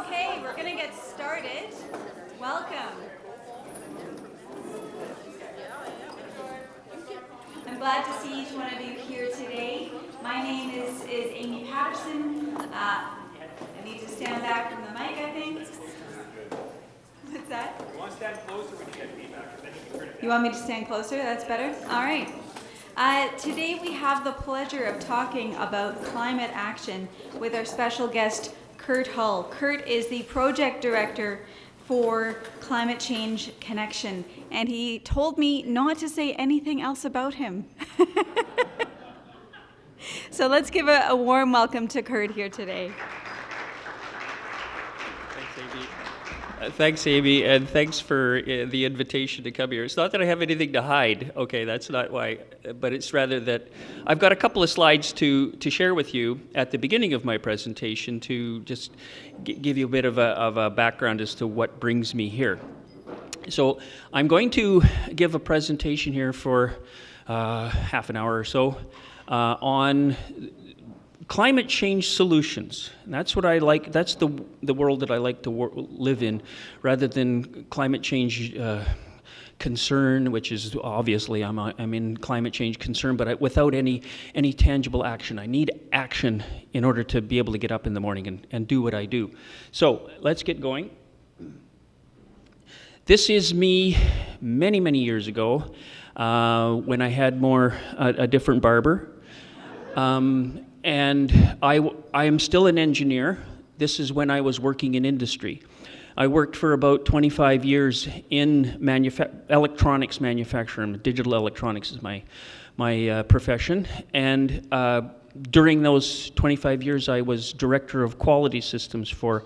Okay, we're going to get started. Welcome. I'm glad to see each one of you here today. My name is Amy Patterson. I need to stand back from the mic, I think. What's that? You want to stand closer when you get feedback, then you can turn it down. You want me to stand closer? That's better? All right. Today we have the pleasure of talking about climate action with our special guest, Curt Hull. Curt is the project director for Climate Change Connection, and he told me not to say anything else about him. So let's give a warm welcome to Curt here today. Thanks, Amy, and thanks for the invitation to come here. It's not that I have anything to hide, okay, that's not why, but it's rather that I've got a couple of slides to share with you at the beginning of my presentation to just give you a bit of a background as to what brings me here. So I'm going to give a presentation here for half an hour or so on climate change solutions. And that's what I like. That's the world that I like to live in, rather than climate change concern, which is obviously I'm in climate change concern, but without any tangible action. I need action in order to be able to get up in the morning and do what I do. So let's get going. This is me many, many years ago when I had a different barber. And I am still an engineer. This is when I was working in industry. I worked for about 25 years in electronics manufacturing. Digital electronics is my profession. And during those 25 years, I was director of quality systems for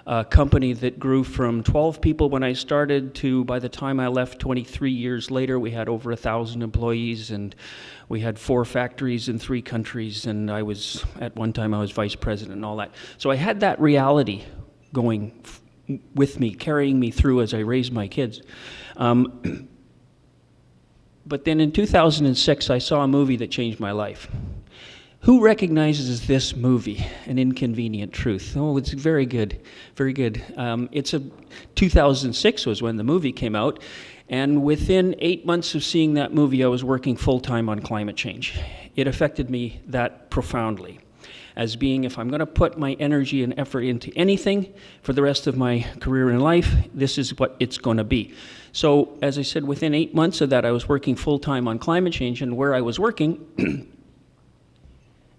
a company that grew from 12 people when I started to, by the time I left 23 years later, we had over 1,000 employees, and we had 4 factories in 3 countries, and at one time I was vice president and all that. So I had that reality going with me, carrying me through as I raised my kids. But then in 2006, I saw a movie that changed my life. Who recognizes this movie, An Inconvenient Truth? Oh, it's very good, very good. 2006 was when the movie came out, and within 8 months of seeing that movie, I was working full-time on climate change. It affected me that profoundly, as being, if I'm going to put my energy and effort into anything for the rest of my career in life, this is what it's going to be. So, as I said, within 8 months of that, I was working full-time on climate change, and where I was working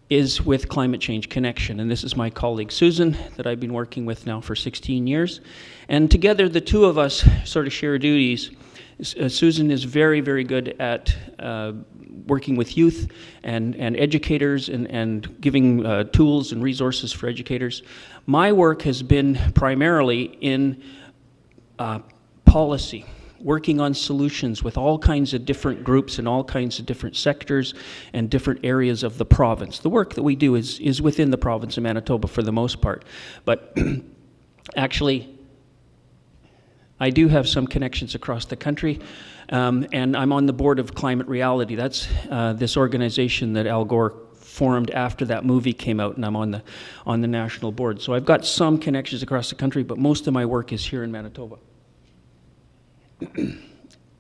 is with Climate Change Connection. And this is my colleague Susan that I've been working with now for 16 years. And together, the two of us sort of share duties. Susan is very, very good at working with youth and educators and giving tools and resources for educators. My work has been primarily in policy, working on solutions with all kinds of different groups and all kinds of different sectors and different areas of the province. The work that we do is within the province of Manitoba for the most part. But actually, I do have some connections across the country, and I'm on the board of Climate Reality. That's this organization that Al Gore formed after that movie came out, and I'm on the national board. So I've got some connections across the country, but most of my work is here in Manitoba.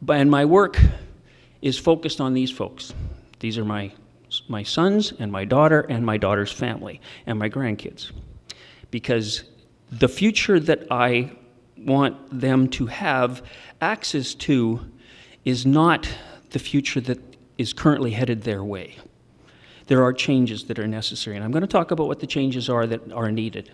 And my work is focused on these folks. These are my sons and my daughter's family, and my grandkids. Because the future that I want them to have access to is not the future that is currently headed their way. There are changes that are necessary, and I'm going to talk about what the changes are that are needed.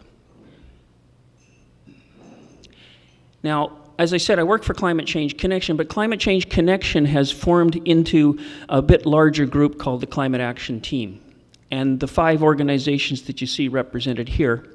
Now, as I said, I work for Climate Change Connection, but Climate Change Connection has formed into a bit larger group called the Climate Action Team. And the 5 organizations that you see represented here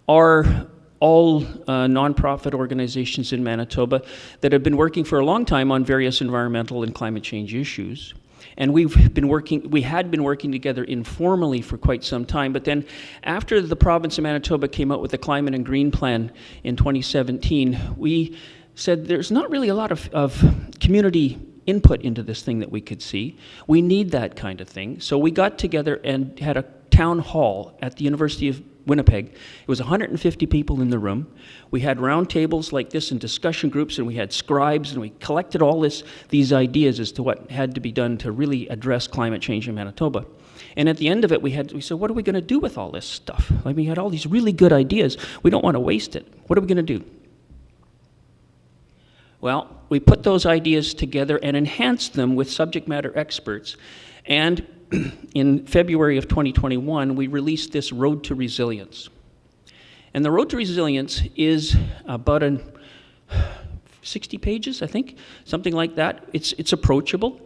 are all nonprofit organizations in Manitoba that have been working for a long time on various environmental and climate change issues. And we had been working together informally for quite some time, but then after the province of Manitoba came out with the Climate and Green Plan in 2017, we said there's not really a lot of community input into this thing that we could see. We need that kind of thing. So we got together and had a town hall at the University of Winnipeg. It was 150 people in the room. We had round tables like this and discussion groups, and we had scribes, and we collected all these ideas as to what had to be done to really address climate change in Manitoba. And at the end of it, we said, what are we going to do with all this stuff? Like, we had all these really good ideas. We don't want to waste it. What are we going to do? Well, we put those ideas together and enhanced them with subject matter experts. And in February of 2021, we released this Road to Resilience. And the Road to Resilience is about 60 pages, I think, something like that. It's approachable,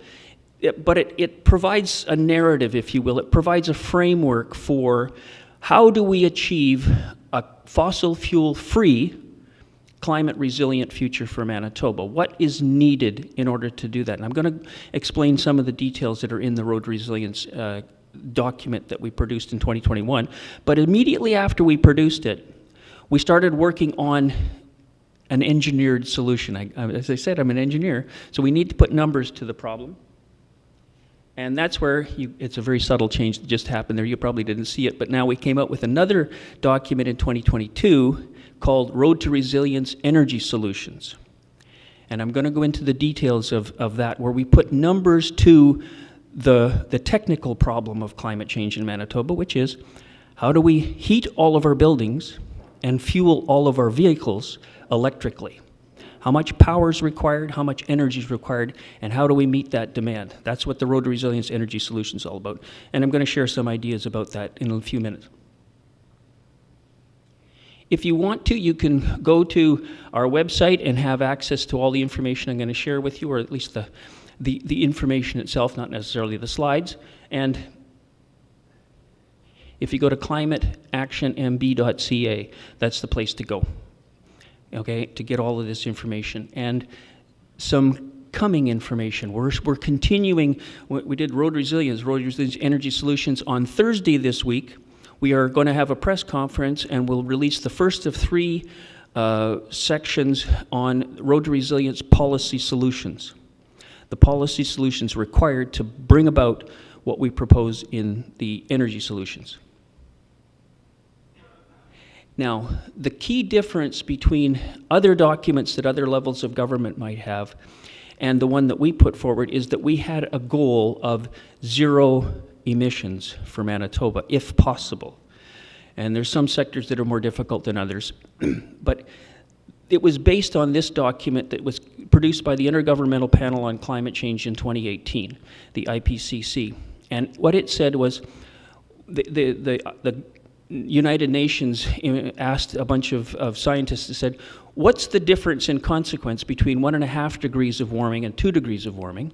but it provides a narrative, if you will. It provides a framework for how do we achieve a fossil fuel-free, climate-resilient future for Manitoba. What is needed in order to do that? And I'm going to explain some of the details that are in the Road Resilience document that we produced in 2021. But immediately after we produced it, we started working on an engineered solution. As I said, I'm an engineer, so we need to put numbers to the problem. And that's where it's a very subtle change that just happened there. You probably didn't see it, but now we came out with another document in 2022 called Road to Resilience Energy Solutions. And I'm going to go into the details of that, where we put numbers to the technical problem of climate change in Manitoba, which is, how do we heat all of our buildings and fuel all of our vehicles electrically? How much power is required, how much energy is required, and how do we meet that demand? That's what the Road to Resilience Energy Solution is all about. And I'm going to share some ideas about that in a few minutes. If you want to, you can go to our website and have access to all the information I'm going to share with you, or at least the information itself, not necessarily the slides. And if you go to climateactionmb.ca, that's the place to go, okay, to get all of this information. And some coming information. We're continuing, we did Road Resilience Energy Solutions on Thursday this week. We are going to have a press conference, and we'll release the first of 3 sections on Road to Resilience policy solutions. The policy solutions required to bring about what we propose in the energy solutions. Now, the key difference between other documents that other levels of government might have and the one that we put forward is that we had a goal of 0 emissions for Manitoba, if possible. And there's some sectors that are more difficult than others. But it was based on this document that was produced by the Intergovernmental Panel on Climate Change in 2018, the IPCC. And what it said was the United Nations asked a bunch of scientists and said, what's the difference in consequence between 1.5 degrees of warming and 2 degrees of warming?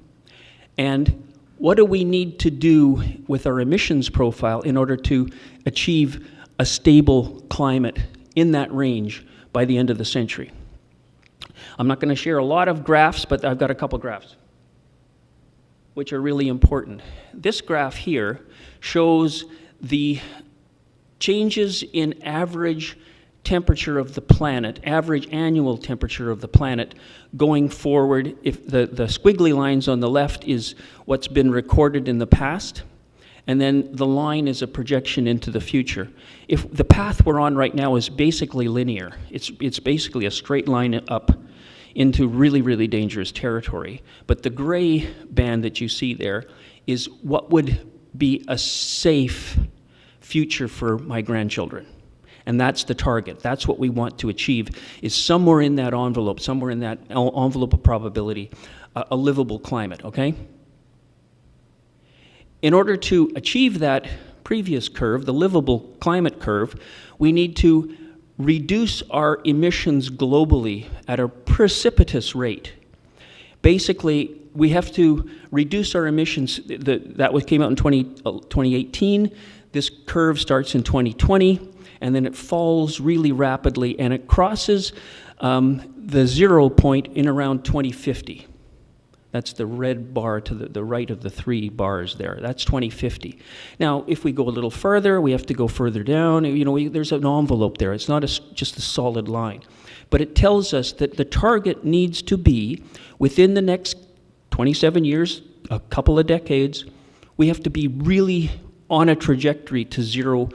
And what do we need to do with our emissions profile in order to achieve a stable climate in that range by the end of the century? I'm not going to share a lot of graphs, but I've got a couple graphs which are really important. This graph here shows the changes in average temperature of the planet, average annual temperature of the planet going forward. If the squiggly lines on the left is what's been recorded in the past, and then the line is a projection into the future. If the path we're on right now is basically linear, it's basically a straight line up into really, really dangerous territory. But the gray band that you see there is what would be a safe future for my grandchildren. And that's the target. That's what we want to achieve, is somewhere in that envelope, somewhere in that envelope of probability, a livable climate, okay? In order to achieve that previous curve, the livable climate curve, we need to reduce our emissions globally at a precipitous rate. Basically, we have to reduce our emissions. That came out in 2018. This curve starts in 2020, and then it falls really rapidly, and it crosses the 0 point in around 2050. That's the red bar to the right of the 3 bars there. That's 2050. Now, if we go a little further, we have to go further down. You know, there's an envelope there. It's not just a solid line. But it tells us that the target needs to be, within the next 27 years, a couple of decades, we have to be really on a trajectory to 0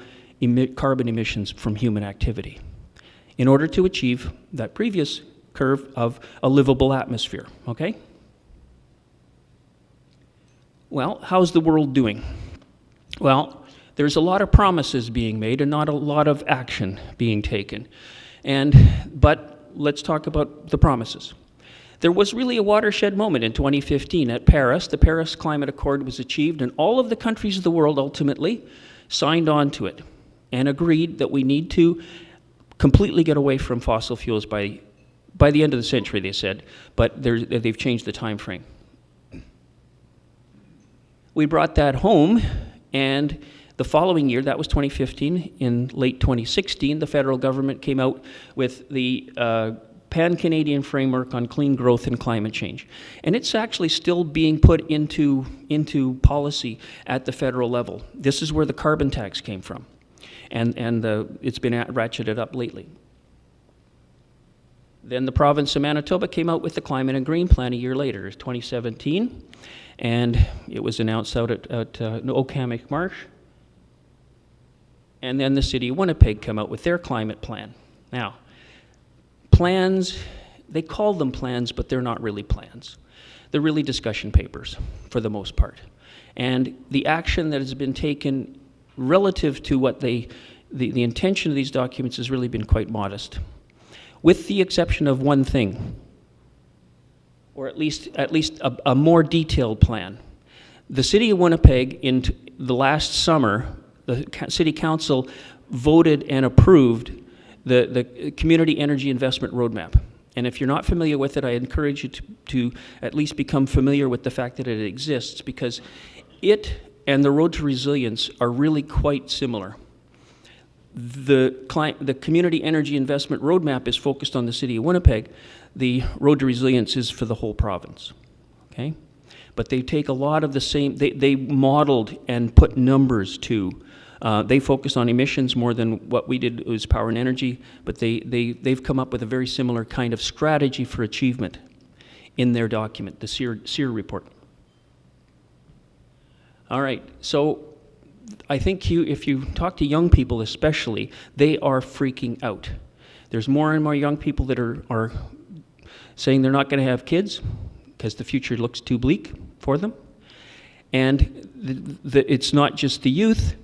carbon emissions from human activity in order to achieve that previous curve of a livable atmosphere, okay? Well, how's the world doing? Well, there's a lot of promises being made and not a lot of action being taken. But let's talk about the promises. There was really a watershed moment in 2015 at Paris. The Paris Climate Accord was achieved, and all of the countries of the world ultimately signed on to it and agreed that we need to completely get away from fossil fuels by the end of the century, they said, but they've changed the time frame. We brought that home, and the following year, that was 2015, in late 2016, the federal government came out with the Pan-Canadian Framework on Clean Growth and Climate Change. And it's actually still being put into policy at the federal level. This is where the carbon tax came from. And it's been ratcheted up lately. Then the province of Manitoba came out with the Climate and Green Plan a year later, 2017. And it was announced out at Okamic Marsh. And then the city of Winnipeg came out with their climate plan. Now, plans they call them plans, but they're not really plans. They're really discussion papers for the most part. And the action that has been taken relative to what the intention of these documents has really been quite modest, with the exception of one thing, or at least a more detailed plan. The City of Winnipeg, in the last summer, the City Council voted and approved the Community Energy Investment Roadmap. And if you're not familiar with it, I encourage you to at least become familiar with the fact that it exists, because it and the Road to Resilience are really quite similar. The Community Energy Investment Roadmap is focused on the City of Winnipeg. The Road to Resilience is for the whole province, okay? But they take a lot of the same, they modeled and put numbers to. They focus on emissions more than what we did was power and energy, but they've come up with a very similar kind of strategy for achievement in their document, the SEER report. All right, so I think if you talk to young people especially, they are freaking out. There's more and more young people that are saying they're not going to have kids because the future looks too bleak for them. And it's not just the youth.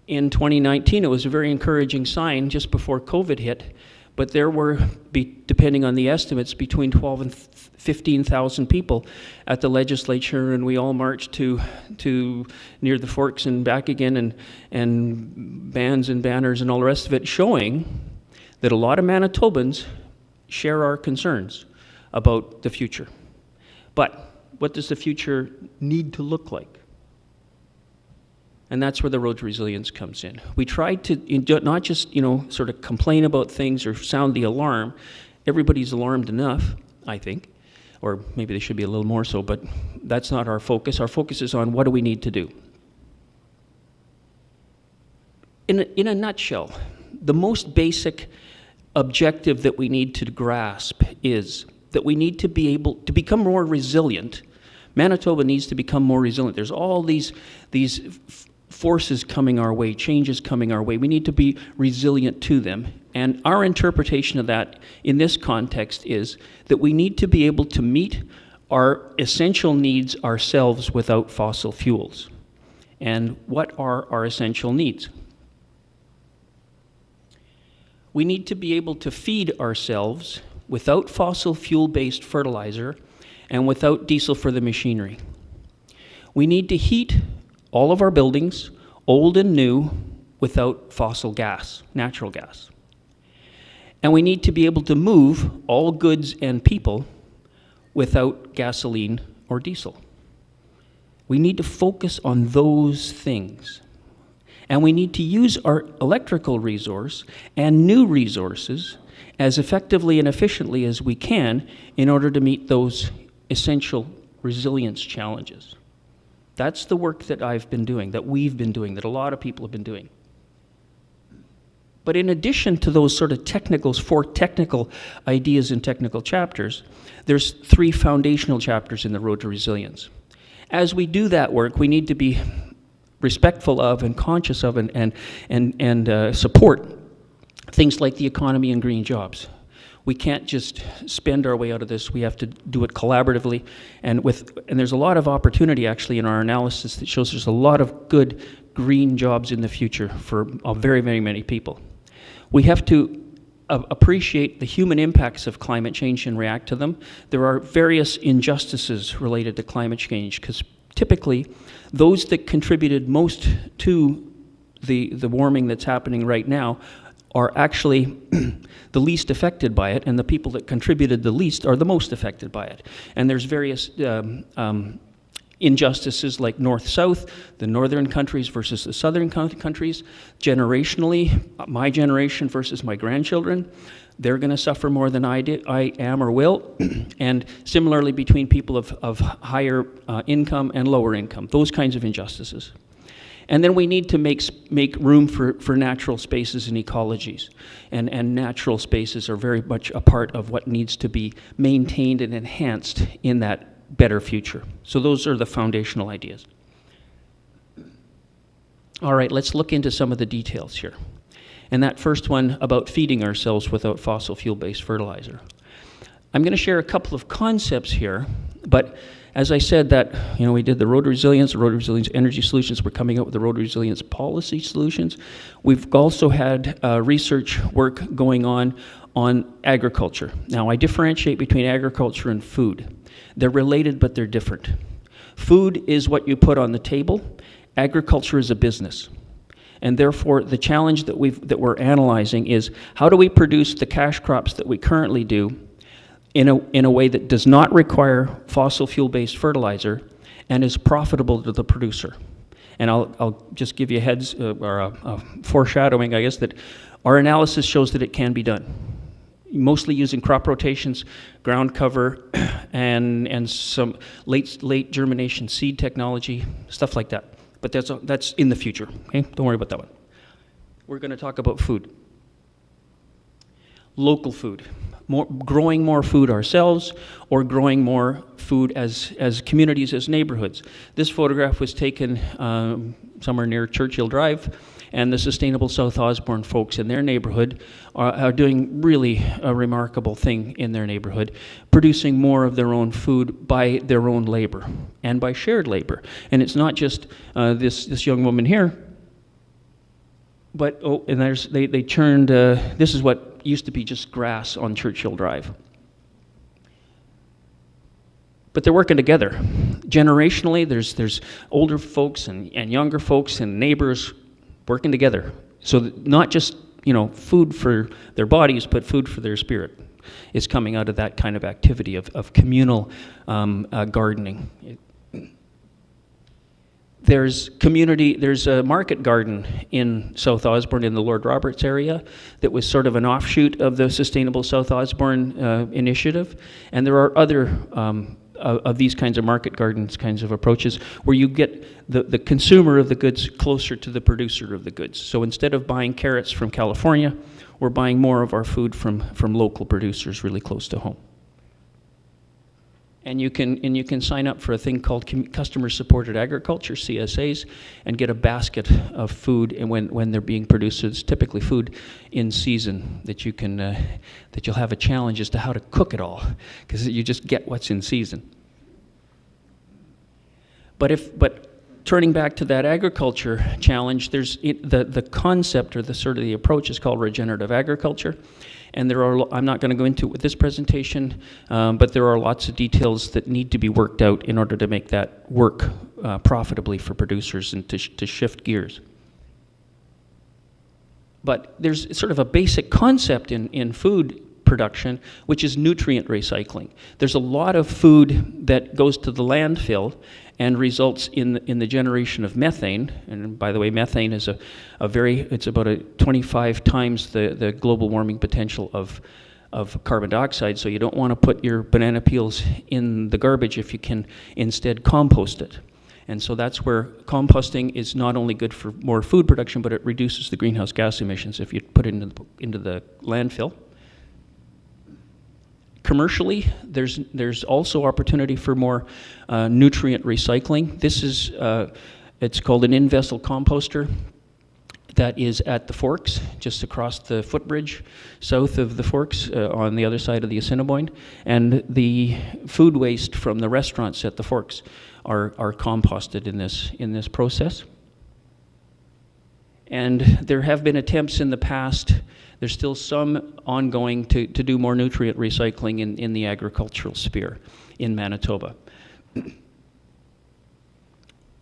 In 2019, it was a very encouraging sign just before COVID hit, but there were, depending on the estimates, between 12 and 15,000 people at the legislature, and we all marched to near the Forks and back again, and bands and banners and all the rest of it, showing that a lot of Manitobans share our concerns about the future. But what does the future need to look like? And that's where the Road to Resilience comes in. We tried to not just, sort of complain about things or sound the alarm. Everybody's alarmed enough, I think, or maybe they should be a little more so, but that's not our focus. Our focus is on what do we need to do. In a nutshell, the most basic objective that we need to grasp is that we need to be able to become more resilient. Manitoba needs to become more resilient. There's all these forces coming our way, changes coming our way. We need to be resilient to them. And our interpretation of that in this context is that we need to be able to meet our essential needs ourselves without fossil fuels. And what are our essential needs? We need to be able to feed ourselves without fossil fuel-based fertilizer and without diesel for the machinery. We need to heat all of our buildings, old and new, without fossil gas, natural gas. And we need to be able to move all goods and people without gasoline or diesel. We need to focus on those things. And we need to use our electrical resource and new resources as effectively and efficiently as we can in order to meet those essential resilience challenges. That's the work that I've been doing, that we've been doing, that a lot of people have been doing. But in addition to those sort of four technical ideas and technical chapters, there's 3 foundational chapters in the Road to Resilience. As we do that work, we need to be respectful of and conscious of and support things like the economy and green jobs. We can't just spend our way out of this. We have to do it collaboratively, and there's a lot of opportunity actually in our analysis that shows there's a lot of good green jobs in the future for very, very many people. We have to appreciate the human impacts of climate change and react to them. There are various injustices related to climate change, because typically those that contributed most to the warming that's happening right now are actually the least affected by it, and the people that contributed the least are the most affected by it. And there's various injustices like north-south, the northern countries versus the southern countries. Generationally, my generation versus my grandchildren, they're going to suffer more than I am or will. And similarly between people of higher income and lower income, those kinds of injustices. And then we need to make room for natural spaces and ecologies. And natural spaces are very much a part of what needs to be maintained and enhanced in that better future. So those are the foundational ideas. All right, let's look into some of the details here. And that first one about feeding ourselves without fossil fuel-based fertilizer. I'm going to share a couple of concepts here, but as I said that, we did the road resilience energy solutions. We're coming out with the road resilience policy solutions. We've also had research work going on agriculture. Now, I differentiate between agriculture and food. They're related, but they're different. Food is what you put on the table. Agriculture is a business. And therefore, the challenge that we're analyzing is how do we produce the cash crops that we currently do in a way that does not require fossil fuel-based fertilizer and is profitable to the producer. And I'll just give you a foreshadowing, I guess, that our analysis shows that it can be done, mostly using crop rotations, ground cover, and some late germination seed technology, stuff like that. But that's in the future. Okay, don't worry about that one. We're going to talk about food. Local food. Growing more food ourselves, or growing more food as communities, as neighborhoods. This photograph was taken somewhere near Churchill Drive, and the Sustainable South Osborne folks in their neighborhood are doing really a remarkable thing in their neighborhood, producing more of their own food by their own labor and by shared labor. And it's not just this young woman here, but they turned. This is what used to be just grass on Churchill Drive. But they're working together. Generationally, there's older folks and younger folks and neighbors working together. So not just food for their bodies, but food for their spirit is coming out of that kind of activity of communal gardening. There's a market garden in South Osborne in the Lord Roberts area that was sort of an offshoot of the Sustainable South Osborne initiative. And there are other of these kinds of market gardens kinds of approaches where you get the consumer of the goods closer to the producer of the goods. So instead of buying carrots from California, we're buying more of our food from local producers really close to home. And you can sign up for a thing called Customer Supported Agriculture, CSAs, and get a basket of food. And when they're being produced, it's typically food in season that you'll have a challenge as to how to cook it all, because you just get what's in season. But turning back to that agriculture challenge, there's the concept or the approach is called regenerative agriculture. And I'm not going to go into it with this presentation, but there are lots of details that need to be worked out in order to make that work profitably for producers and to shift gears. But there's sort of a basic concept in food production, which is nutrient recycling. There's a lot of food that goes to the landfill and results in the generation of methane. And by the way, methane is it's about 25 times the global warming potential of carbon dioxide. So you don't want to put your banana peels in the garbage if you can instead compost it. And so that's where composting is not only good for more food production, but it reduces the greenhouse gas emissions if you put it into the landfill. Commercially, there's also opportunity for more nutrient recycling. This is it's called an in-vessel composter that is at the Forks, just across the footbridge, south of the Forks, on the other side of the Assiniboine. And the food waste from the restaurants at the Forks are composted in this process. And there have been attempts in the past. There's still some ongoing to do more nutrient recycling in the agricultural sphere in Manitoba.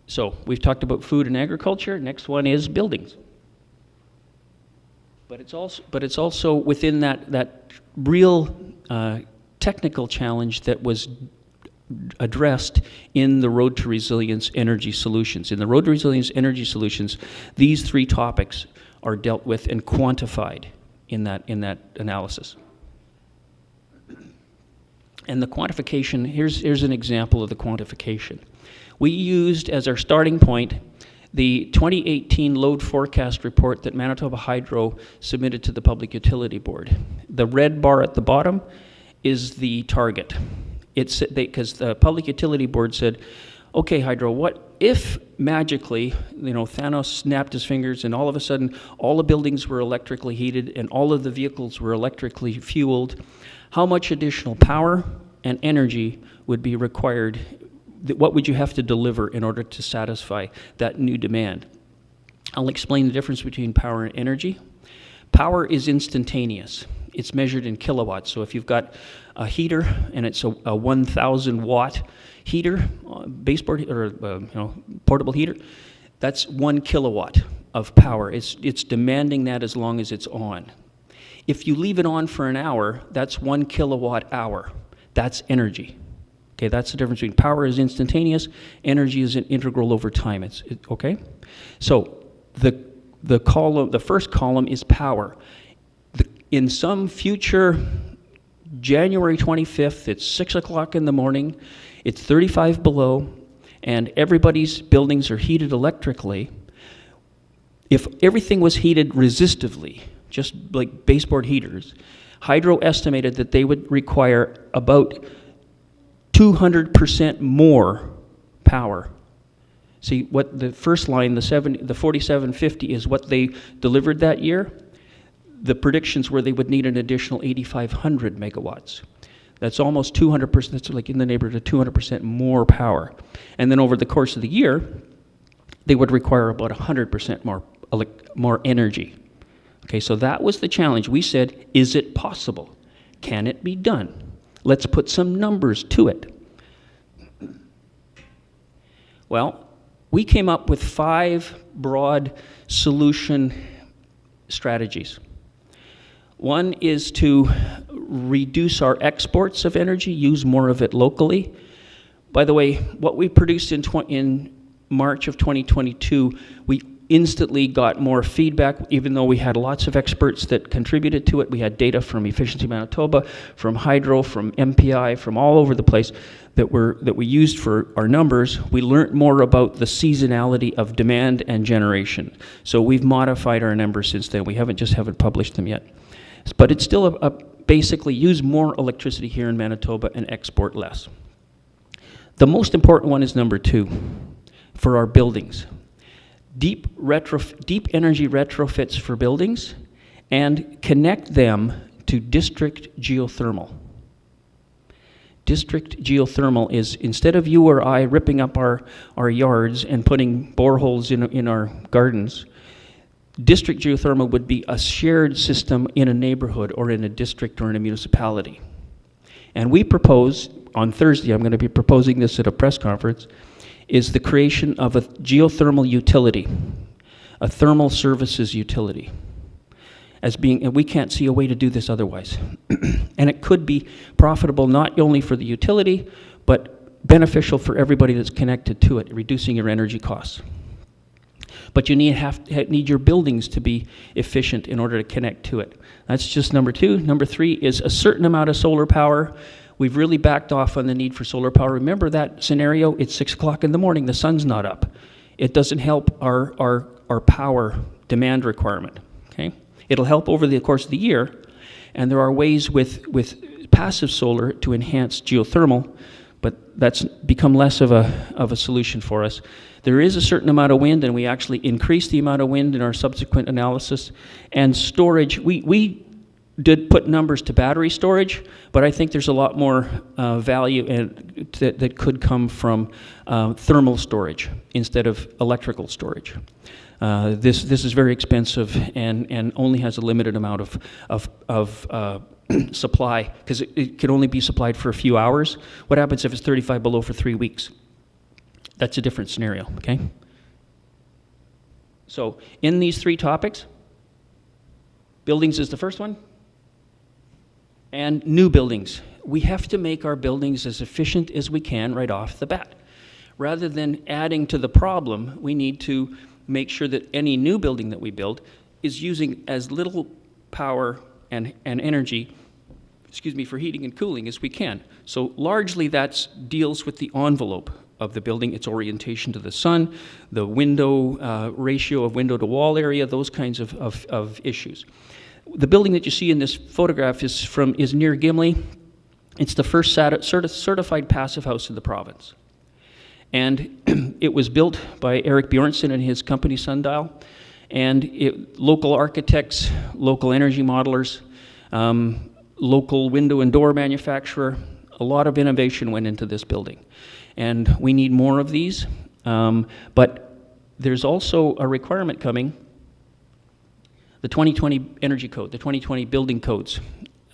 So we've talked about food and agriculture. Next one is buildings. But it's also within that real technical challenge that was addressed in the Road to Resilience Energy Solutions. In the Road to Resilience Energy Solutions, these three topics are dealt with and quantified in that analysis. And the quantification, here's an example of the quantification. We used as our starting point the 2018 load forecast report that Manitoba Hydro submitted to the Public Utility Board. The red bar at the bottom is the target. Because the Public Utility Board said, okay, hydro, what if magically, Thanos snapped his fingers and all of a sudden all the buildings were electrically heated and all of the vehicles were electrically fueled? How much additional power and energy would be required? What would you have to deliver in order to satisfy that new demand? I'll explain the difference between power and energy. Power is instantaneous. It's measured in kilowatts. So if you've got a heater and it's a 1,000 watt heater, baseboard or portable heater, that's 1 kilowatt of power. It's demanding that as long as it's on. If you leave it on for an hour, that's 1 kilowatt hour. That's energy. Okay, that's the difference between power is instantaneous, energy is an integral over time. Okay? So the first column is power. In some future January 25th, it's 6 o'clock in the morning, it's 35 below, and everybody's buildings are heated electrically. If everything was heated resistively, just like baseboard heaters, Hydro estimated that they would require about 200% more power. See, what the first line, the 4750, is what they delivered that year. The predictions were they would need an additional 8,500 megawatts. That's almost 200%, that's like in the neighborhood of 200% more power. And then over the course of the year, they would require about 100% more energy. Okay, so that was the challenge. We said, is it possible? Can it be done? Let's put some numbers to it. Well, we came up with 5 broad solution strategies. One is to reduce our exports of energy, use more of it locally. By the way, what we produced in March of 2022, we instantly got more feedback, even though we had lots of experts that contributed to it. We had data from Efficiency Manitoba, from Hydro, from MPI, from all over the place that we used for our numbers. We learned more about the seasonality of demand and generation. So we've modified our numbers since then. We haven't published them yet. But it's still basically use more electricity here in Manitoba and export less. The most important one is number 2 for our buildings. Deep energy retrofits for buildings and connect them to district geothermal. District geothermal is, instead of you or I ripping up our yards and putting boreholes in our gardens, district geothermal would be a shared system in a neighborhood or in a district or in a municipality. And we propose, on Thursday, I'm going to be proposing this at a press conference, is the creation of a geothermal utility, a thermal services utility, and we can't see a way to do this otherwise. And it could be profitable not only for the utility, but beneficial for everybody that's connected to it, reducing your energy costs. But you need your buildings to be efficient in order to connect to it. That's just number 2. Number 3 is a certain amount of solar power. We've really backed off on the need for solar power. Remember that scenario? It's 6 o'clock in the morning, the sun's not up. It doesn't help our power demand requirement, okay? It'll help over the course of the year, and there are ways with passive solar to enhance geothermal, but that's become less of a solution for us. There is a certain amount of wind, and we actually increased the amount of wind in our subsequent analysis. And storage, we did put numbers to battery storage, but I think there's a lot more value that could come from thermal storage instead of electrical storage. This is very expensive and only has a limited amount of supply, because it can only be supplied for a few hours. What happens if it's 35 below for 3 weeks? That's a different scenario, okay? So in these 3 topics, buildings is the first one, and new buildings. We have to make our buildings as efficient as we can right off the bat. Rather than adding to the problem, we need to make sure that any new building that we build is using as little power and energy, for heating and cooling as we can. So largely that deals with the envelope of the building, its orientation to the sun, the window ratio of window to wall area, those kinds of issues. The building that you see in this photograph is near Gimli. It's the first certified passive house in the province. And it was built by Eric Bjornson and his company Sundial, and local architects, local energy modelers, local window and door manufacturer, a lot of innovation went into this building. And we need more of these, but there's also a requirement coming, the 2020 Energy Code, the 2020 Building Codes.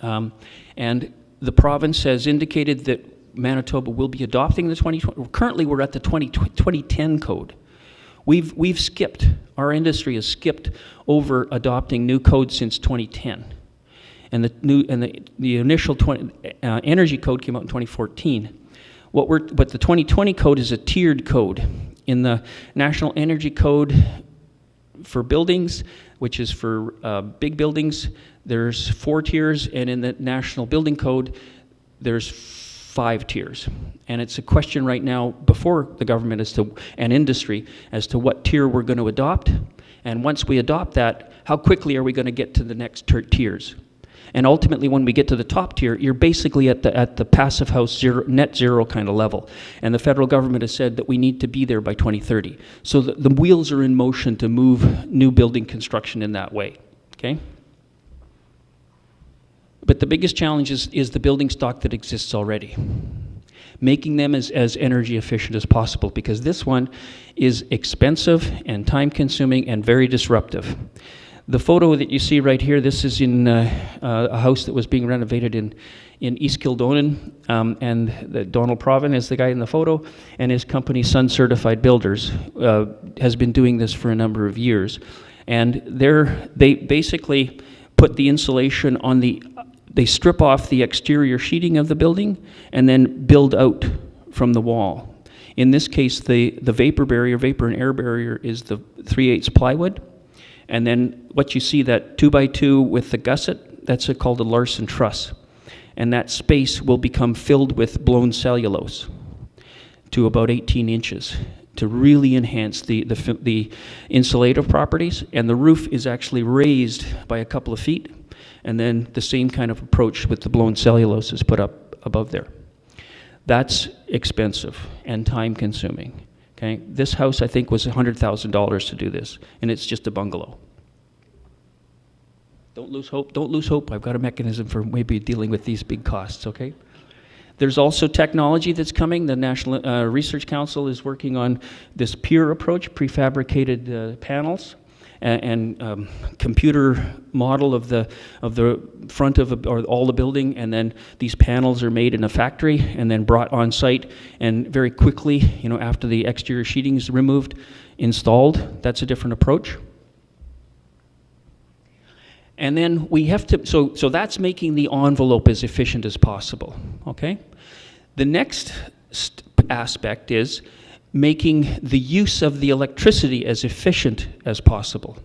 And the province has indicated that Manitoba will be adopting the 2020, currently we're at the 2010 code. We've skipped, our industry has skipped over adopting new codes since 2010. And the initial energy code came out in 2014. But the 2020 code is a tiered code. In the National Energy Code for buildings, which is for big buildings, there's 4 tiers, and in the National Building Code, there's 5 tiers. And it's a question right now before the government and industry as to what tier we're going to adopt. And once we adopt that, how quickly are we going to get to the next tiers? And ultimately, when we get to the top tier, you're basically at the passive house net zero kind of level. And the federal government has said that we need to be there by 2030. So the wheels are in motion to move new building construction in that way, okay? But the biggest challenge is the building stock that exists already. Making them as energy efficient as possible, because this one is expensive and time consuming and very disruptive. The photo that you see right here, this is in a house that was being renovated in East Kildonan, and Donald Proven is the guy in the photo, and his company, Sun Certified Builders, has been doing this for a number of years. And they basically put the insulation on they strip off the exterior sheeting of the building and then build out from the wall. In this case, the vapor and air barrier is the 3/8 plywood. And then what you see, that 2x2 with the gusset, that's called a Larson truss. And that space will become filled with blown cellulose to about 18 inches to really enhance the insulative properties. And the roof is actually raised by a couple of feet. And then the same kind of approach with the blown cellulose is put up above there. That's expensive and time consuming. Okay, this house, I think, was $100,000 to do this, and it's just a bungalow. Don't lose hope. Don't lose hope. I've got a mechanism for maybe dealing with these big costs, okay? There's also technology that's coming. The National Research Council is working on this PURE approach, prefabricated panels, and computer model of the front of or all the building, and then these panels are made in a factory and then brought on site, and very quickly, after the exterior sheeting is removed, installed. That's a different approach. And then we have to, so that's making the envelope as efficient as possible, okay? The next aspect is making the use of the electricity as efficient as possible.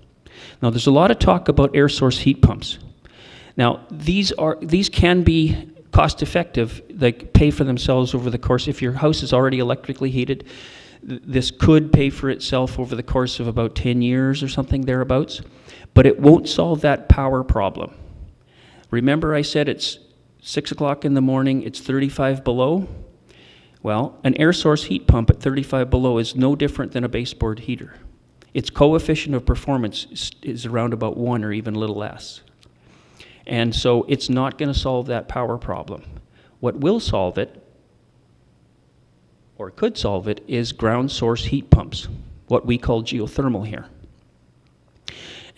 Now, there's a lot of talk about air source heat pumps. Now, these can be cost effective, like pay for themselves over the course. If your house is already electrically heated, this could pay for itself over the course of about 10 years or something thereabouts, but it won't solve that power problem. Remember I said it's 6 o'clock in the morning, it's 35 below? Well, an air source heat pump at 35 below is no different than a baseboard heater. Its coefficient of performance is around about 1 or even a little less. And so it's not going to solve that power problem. What will solve it, or could solve it, is ground source heat pumps, what we call geothermal here.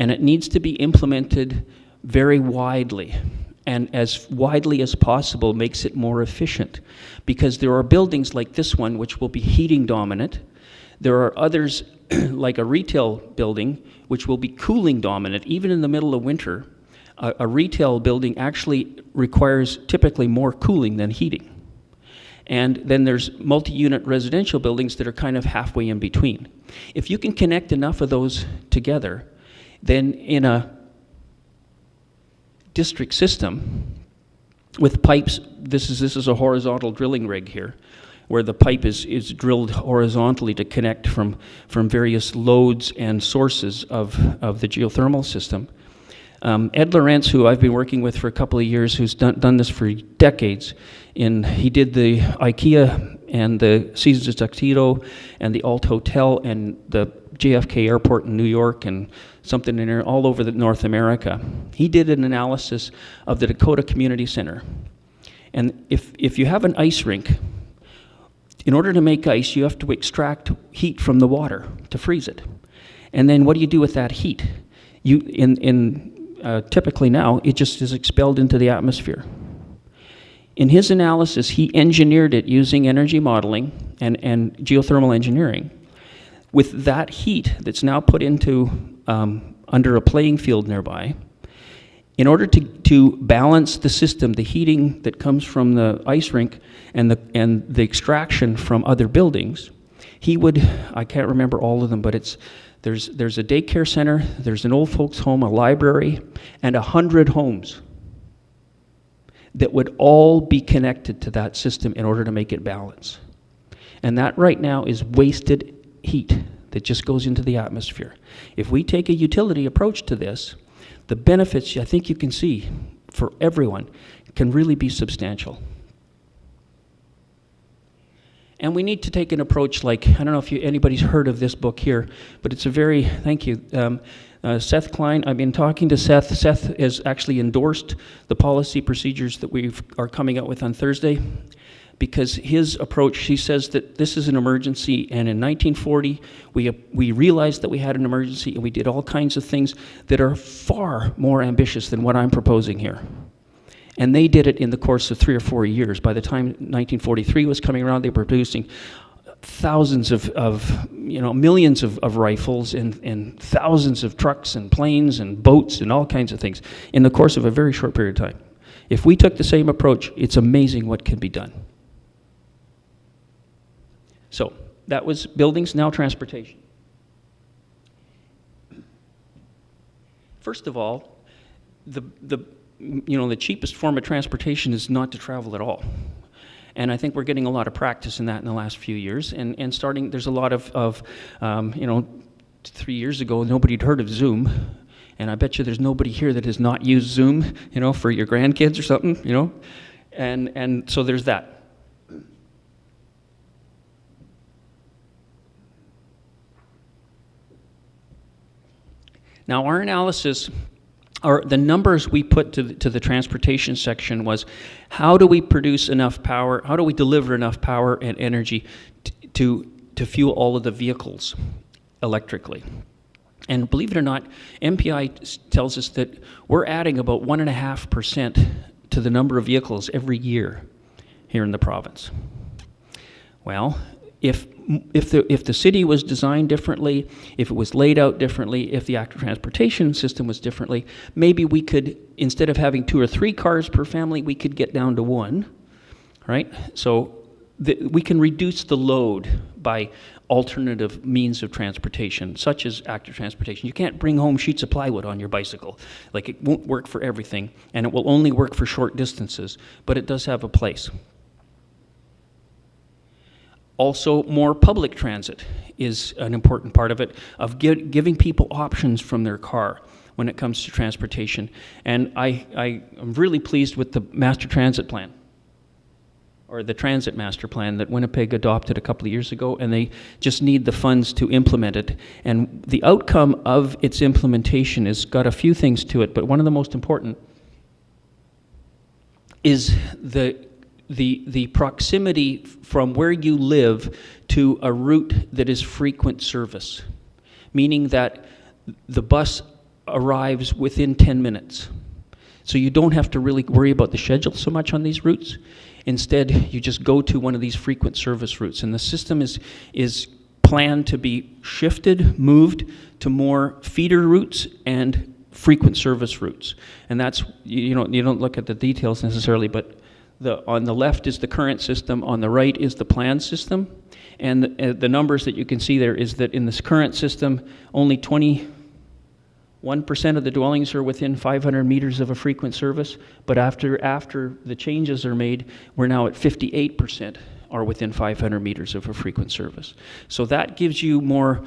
And it needs to be implemented very widely, and as widely as possible makes it more efficient, because there are buildings like this one which will be heating dominant. There are others like a retail building which will be cooling dominant. Even in the middle of winter, a retail building actually requires typically more cooling than heating. And then there's multi-unit residential buildings that are kind of halfway in between. If you can connect enough of those together, then in a district system with pipes, this is a horizontal drilling rig here, where the pipe is drilled horizontally to connect from various loads and sources of the geothermal system. Ed Lawrence, who I've been working with for a couple of years, who's done this for decades, he did the IKEA and the Caesars Tuxedo and the Alt Hotel and the JFK Airport in New York and something in there all over North America. He did an analysis of the Dakota Community Center. And if you have an ice rink, in order to make ice, you have to extract heat from the water to freeze it. And then what do you do with that heat? Typically now, it just is expelled into the atmosphere. In his analysis, he engineered it using energy modeling and geothermal engineering. With that heat that's now put into under a playing field nearby, in order to balance the system, the heating that comes from the ice rink and the extraction from other buildings, he would, I can't remember all of them, but there's a daycare center, there's an old folks home, a library, and 100 homes that would all be connected to that system in order to make it balance. And that right now is wasted heat that just goes into the atmosphere. If we take a utility approach to this, the benefits I think you can see for everyone can really be substantial. And we need to take an approach like, I don't know if anybody's heard of this book here, but it's a very, thank you, Seth Klein. I've been talking to Seth. Seth has actually endorsed the policy procedures that we are coming out with on Thursday, because his approach, he says that this is an emergency, and in 1940, we realized that we had an emergency, and we did all kinds of things that are far more ambitious than what I'm proposing here. And they did it in the course of 3 or 4 years. By the time 1943 was coming around, they were producing thousands of millions of rifles and thousands of trucks and planes and boats and all kinds of things in the course of a very short period of time. If we took the same approach, it's amazing what can be done. So that was buildings, now transportation. First of all, the cheapest form of transportation is not to travel at all. And I think we're getting a lot of practice in that in the last few years. And starting, there's a lot of 3 years ago, nobody had heard of Zoom. And I bet you there's nobody here that has not used Zoom, for your grandkids or something, And so there's that. Now, our analysis, or the numbers we put to the transportation section was, how do we produce enough power, how do we deliver enough power and energy to fuel all of the vehicles electrically? And believe it or not, MPI tells us that we're adding about 1.5% to the number of vehicles every year here in the province. Well, if the city was designed differently, if it was laid out differently, if the active transportation system was differently, maybe we could, instead of having 2 or 3 cars per family, we could get down to 1, right? So we can reduce the load by alternative means of transportation, such as active transportation. You can't bring home sheets of plywood on your bicycle. Like, it won't work for everything, and it will only work for short distances, but it does have a place. Also, more public transit is an important part of it, of giving people options from their car when it comes to transportation. And I am really pleased with the master transit plan, or the transit master plan that Winnipeg adopted a couple of years ago, and they just need the funds to implement it. And the outcome of its implementation has got a few things to it, but one of the most important is the proximity from where you live to a route that is frequent service, meaning that the bus arrives within 10 minutes. So you don't have to really worry about the schedule so much on these routes. Instead, you just go to one of these frequent service routes, and the system is planned to be shifted, moved to more feeder routes and frequent service routes. And that's, you don't look at the details necessarily, but on the left is the current system, on the right is the planned system, and the numbers that you can see there is that in this current system, only 21% of the dwellings are within 500 meters of a frequent service, but after the changes are made, we're now at 58% are within 500 meters of a frequent service. So that gives you more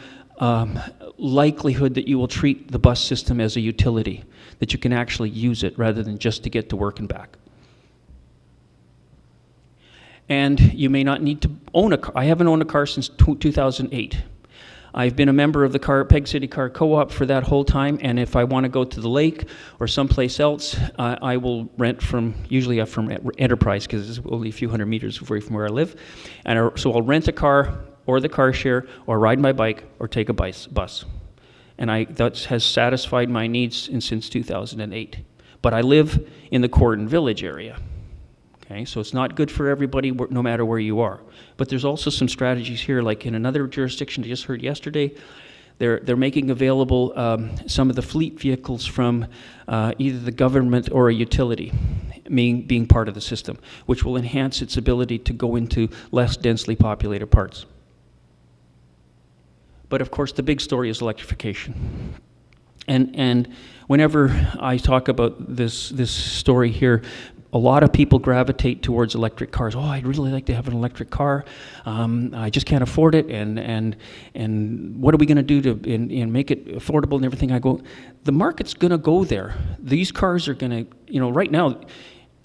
likelihood that you will treat the bus system as a utility, that you can actually use it rather than just to get to work and back. and you may not need to own a car. I haven't owned a car since 2008. I've been a member of the Peg City Car Co-op for that whole time, and if I want to go to the lake or someplace else, I will rent usually from Enterprise, because it's only a few hundred meters away from where I live. And so I'll rent a car or the car share, or ride my bike, or take a bus. And that has satisfied my needs since 2008. But I live in the Corridon Village area. Okay, so it's not good for everybody, no matter where you are. But there's also some strategies here, like in another jurisdiction I just heard yesterday, they're making available some of the fleet vehicles from either the government or a utility being part of the system, which will enhance its ability to go into less densely populated parts. But of course, the big story is electrification. And whenever I talk about this story here, a lot of people gravitate towards electric cars. Oh, I'd really like to have an electric car. I just can't afford it, and what are we going to do to make it affordable and everything? I go, the market's going to go there. These cars are going to, right now,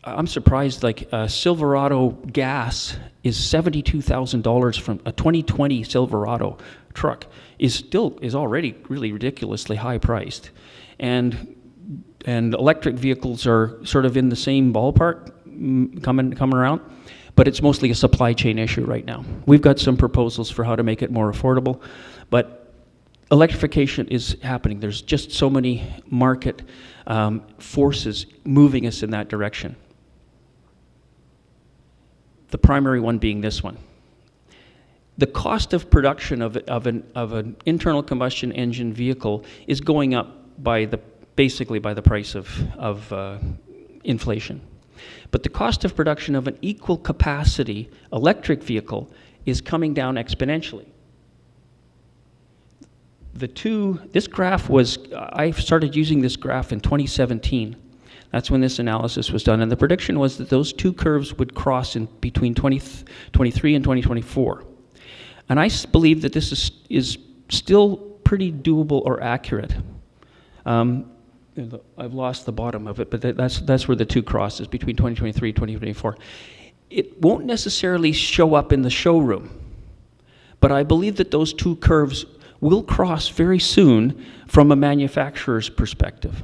I'm surprised, like Silverado gas is $72,000 from a 2020 Silverado truck is already really ridiculously high priced. And electric vehicles are sort of in the same ballpark coming around, but it's mostly a supply chain issue right now. We've got some proposals for how to make it more affordable, but electrification is happening. There's just so many market forces moving us in that direction. The primary one being this one. The cost of production of an internal combustion engine vehicle is going up basically by the price of inflation. But the cost of production of an equal capacity electric vehicle is coming down exponentially. This graph I started using this graph in 2017. That's when this analysis was done, and the prediction was that those two curves would cross in between 2023 and 2024. And I believe that this is still pretty doable or accurate. I've lost the bottom of it, but that's where the two crosses between 2023 and 2024. It won't necessarily show up in the showroom, but I believe that those two curves will cross very soon from a manufacturer's perspective.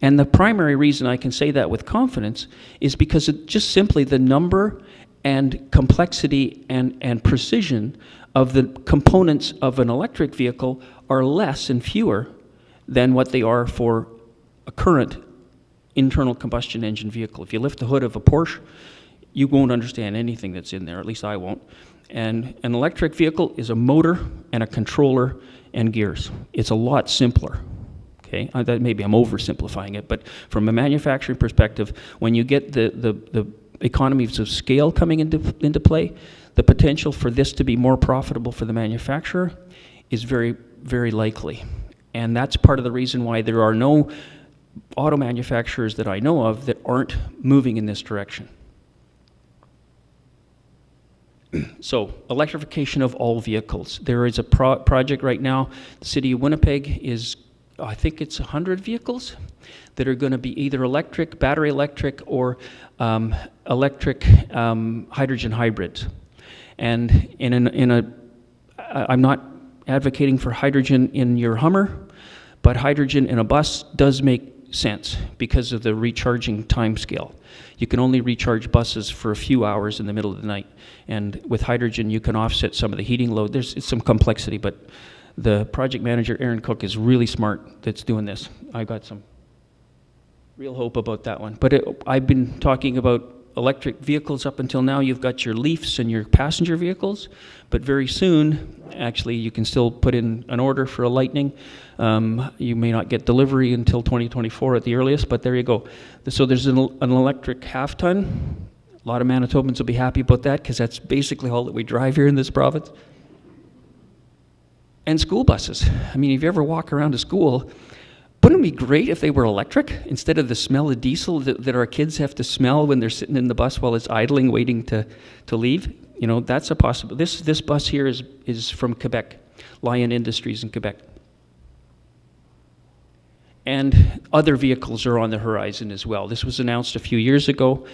And the primary reason I can say that with confidence is because just simply the number and complexity and precision of the components of an electric vehicle are less and fewer than what they are for a current internal combustion engine vehicle. If you lift the hood of a Porsche, you won't understand anything that's in there, at least I won't. And an electric vehicle is a motor and a controller and gears. It's a lot simpler. Okay, maybe I'm oversimplifying it, but from a manufacturing perspective, when you get the economies of scale coming into play, the potential for this to be more profitable for the manufacturer is very, very likely. And that's part of the reason why there are no auto manufacturers that I know of that aren't moving in this direction. So, electrification of all vehicles. There is a project right now. The city of Winnipeg is, I think it's 100 vehicles that are going to be either electric, battery electric, or electric hydrogen hybrids. And I'm not advocating for hydrogen in your Hummer, but hydrogen in a bus does make sense because of the recharging time scale. You can only recharge buses for a few hours in the middle of the night, and with hydrogen you can offset some of the heating load. There's some complexity, but the project manager, Aaron Cook, is really smart that's doing this. I've got some real hope about that one. But I've been talking about electric vehicles up until now. You've got your Leafs and your passenger vehicles, but very soon, actually, you can still put in an order for a Lightning. You may not get delivery until 2024 at the earliest, but there you go. So there's an electric half-ton. A lot of Manitobans will be happy about that because that's basically all that we drive here in this province. And school buses. I mean, if you ever walk around a school, wouldn't it be great if they were electric instead of the smell of diesel that our kids have to smell when they're sitting in the bus while it's idling, waiting to leave? You know, that's a possibility. This bus here is from Quebec, Lion Industries in Quebec. And other vehicles are on the horizon as well. This was announced a few years ago.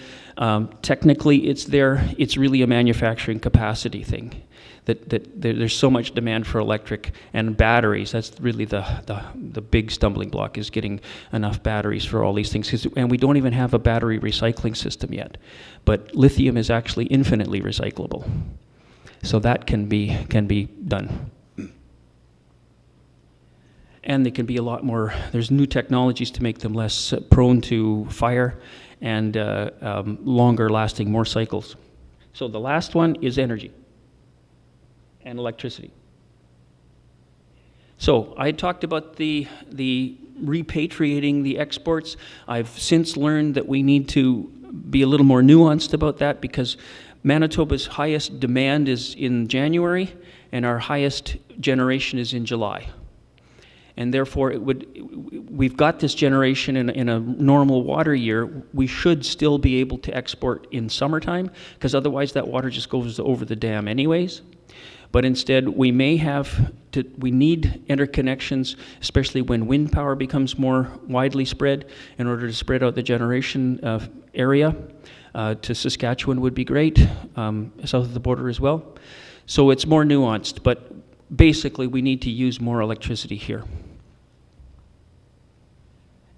Technically, it's there. It's really a manufacturing capacity thing. There's so much demand for electric and batteries. That's really the big stumbling block, is getting enough batteries for all these things. And we don't even have a battery recycling system yet. But lithium is actually infinitely recyclable. So that can be done. And they can be a lot more, there's new technologies to make them less prone to fire and longer lasting, more cycles. So the last one is energy and electricity. So I talked about the repatriating the exports. I've since learned that we need to be a little more nuanced about that, because Manitoba's highest demand is in January and our highest generation is in July. And therefore, we've got this generation in a normal water year. We should still be able to export in summertime, because otherwise that water just goes over the dam anyways. But instead, we need interconnections, especially when wind power becomes more widely spread, in order to spread out the generation area. To Saskatchewan would be great, south of the border as well. So it's more nuanced, but basically we need to use more electricity here.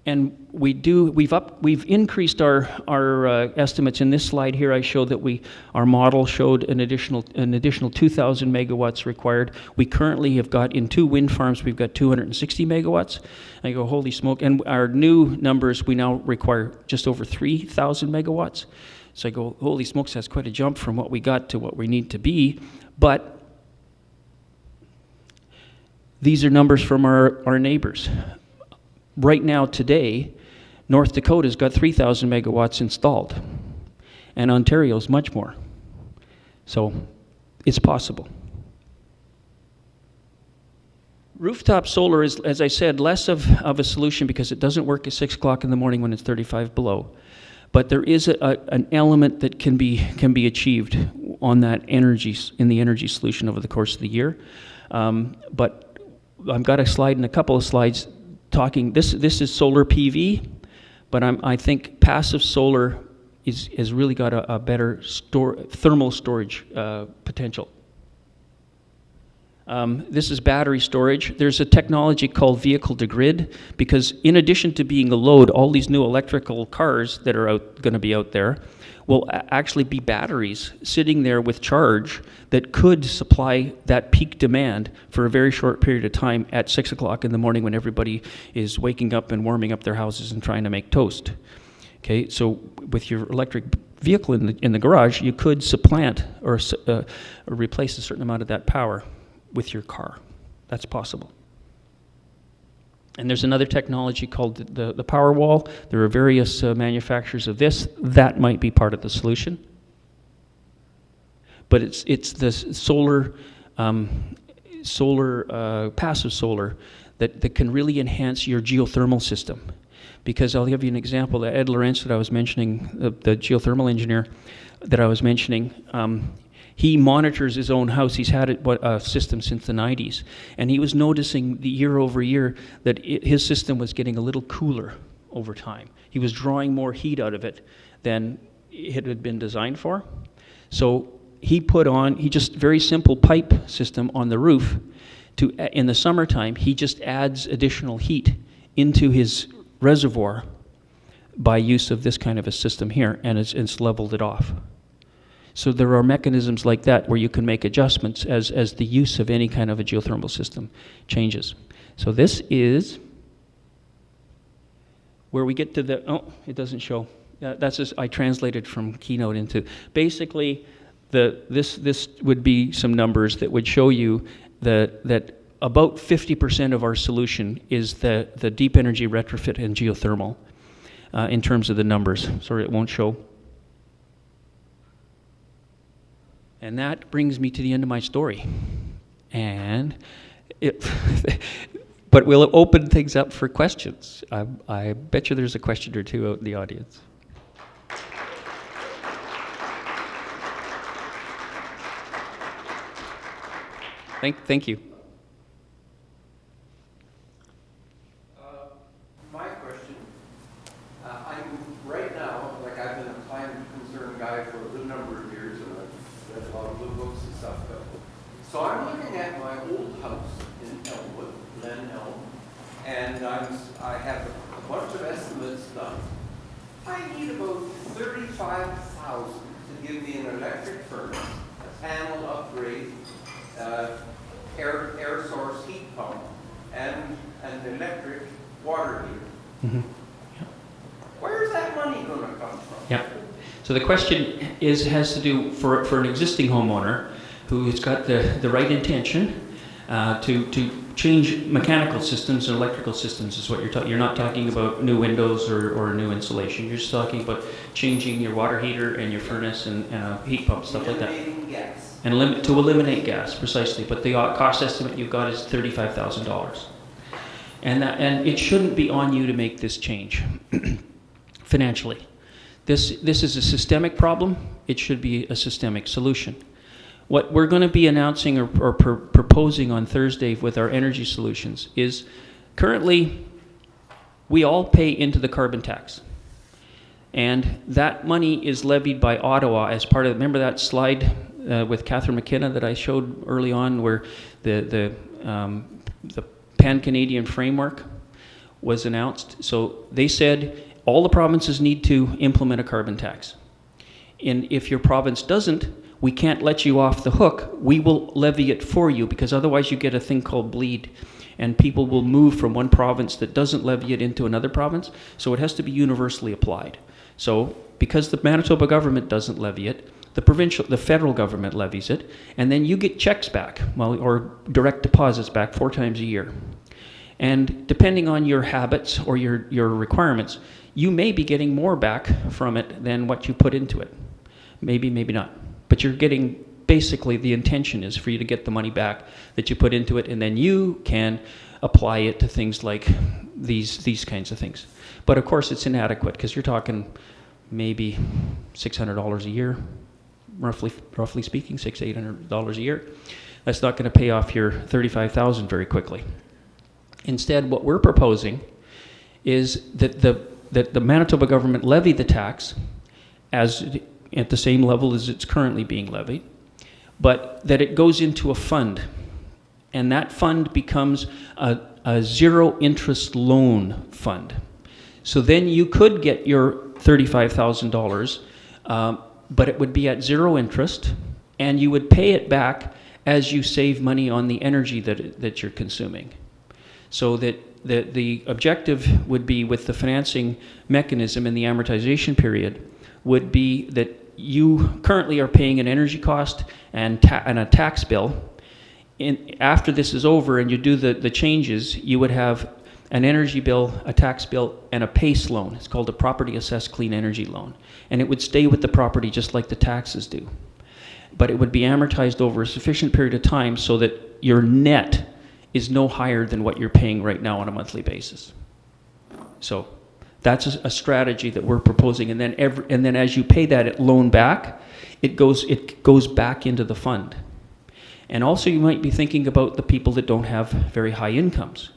And we've increased our estimates. In this slide here, I show that our model showed an additional 2,000 megawatts required. We currently have got, in 2 wind farms, we've got 260 megawatts. I go, holy smoke. And our new numbers, we now require just over 3,000 megawatts. So I go, holy smokes, that's quite a jump from what we got to what we need to be. But these are numbers from our neighbors. Right now, today, North Dakota's got 3,000 megawatts installed, and Ontario's much more. So it's possible. Rooftop solar is, as I said, less of a solution because it doesn't work at 6 o'clock in the morning when it's 35 below. But there is an element that can be achieved on that energy, in the energy solution over the course of the year. But I've got a slide and a couple of slides talking, this is solar PV, but I think passive solar has really got a better thermal storage potential. This is battery storage. There's a technology called vehicle to grid, because in addition to being a load, all these new electrical cars that are going to be out there will actually be batteries sitting there with charge that could supply that peak demand for a very short period of time at 6 o'clock in the morning when everybody is waking up and warming up their houses and trying to make toast. Okay, so with your electric vehicle in the garage, you could supplant or replace a certain amount of that power with your car. That's possible. And there's another technology called the power wall. There are various manufacturers of this. That might be part of the solution. But it's the passive solar that can really enhance your geothermal system. Because I'll give you an example. Ed Lorenz that I was mentioning, the geothermal engineer that I was mentioning, he monitors his own house. He's had a system since the 90s. And he was noticing the year over year that his system was getting a little cooler over time. He was drawing more heat out of it than it had been designed for. So he just very simple pipe system on the roof. In the summertime, he just adds additional heat into his reservoir by use of this kind of a system here, and it's leveled it off. So there are mechanisms like that where you can make adjustments as the use of any kind of a geothermal system changes. So this is where we get to it doesn't show. That's just, I translated from Keynote into, basically, this would be some numbers that would show you that about 50% of our solution is the deep energy retrofit and geothermal in terms of the numbers. Sorry, it won't show. And that brings me to the end of my story. But we'll open things up for questions. I bet you there's a question or two out in the audience. Thank you. house in Elmwood, Glen Elm, and I have a bunch of estimates done. I need about $35,000 to give me an electric furnace, a panel upgrade, air source heat pump, and an electric water heater. Where's that money going to come from? Yeah. So the question has to do for an existing homeowner who's got the right intention to change mechanical systems and electrical systems is what you're talking. You're not talking about new windows or new insulation. You're just talking about changing your water heater and your furnace and heat pump, stuff like that. Eliminating gas. And to eliminate gas, precisely. But the cost estimate you've got is $35,000. And it shouldn't be on you to make this change financially. This is a systemic problem. It should be a systemic solution. What we're going to be announcing or proposing on Thursday with our energy solutions is currently we all pay into the carbon tax. And that money is levied by Ottawa as part of, remember that slide with Catherine McKenna that I showed early on where the Pan-Canadian framework was announced? So they said all the provinces need to implement a carbon tax. And if your province doesn't, we can't let you off the hook. We will levy it for you because otherwise you get a thing called bleed and people will move from one province that doesn't levy it into another province. So it has to be universally applied. So because the Manitoba government doesn't levy it, the federal government levies it, and then you get checks back, or direct deposits back 4 times a year. And depending on your habits or your requirements, you may be getting more back from it than what you put into it. Maybe, maybe not. But you're getting, basically the intention is for you to get the money back that you put into it, and then you can apply it to things like these kinds of things. But of course it's inadequate because you're talking maybe $600 a year, roughly speaking, $600 to $800 a year. That's not going to pay off your $35,000 very quickly. Instead, what we're proposing is that the Manitoba government levy the tax at the same level as it's currently being levied, but that it goes into a fund, and that fund becomes a zero interest loan fund. So then you could get your $35,000, but it would be at zero interest, and you would pay it back as you save money on the energy that you're consuming. So that the objective would be with the financing mechanism and the amortization period would be that you currently are paying an energy cost and a tax bill. After this is over and you do the changes, you would have an energy bill, a tax bill, and a PACE loan. It's called a Property Assessed Clean Energy Loan. And it would stay with the property just like the taxes do. But it would be amortized over a sufficient period of time so that your net is no higher than what you're paying right now on a monthly basis. So that's a strategy that we're proposing, and then as you pay that loan back, it goes back into the fund. And also you might be thinking about the people that don't have very high incomes.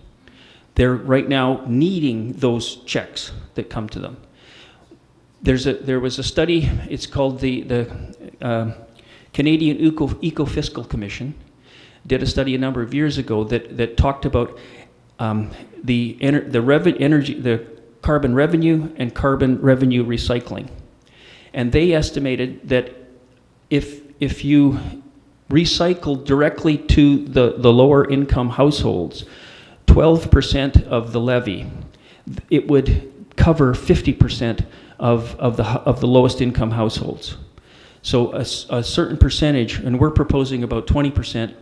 They're right now needing those checks that come to them. There was a study, it's called the Canadian Eco-Fiscal Commission, did a study a number of years ago that talked about the carbon revenue and carbon revenue recycling. And they estimated that if you recycle directly to the lower income households 12% of the levy, it would cover 50% of the lowest income households. So a certain percentage, and we're proposing about 20%,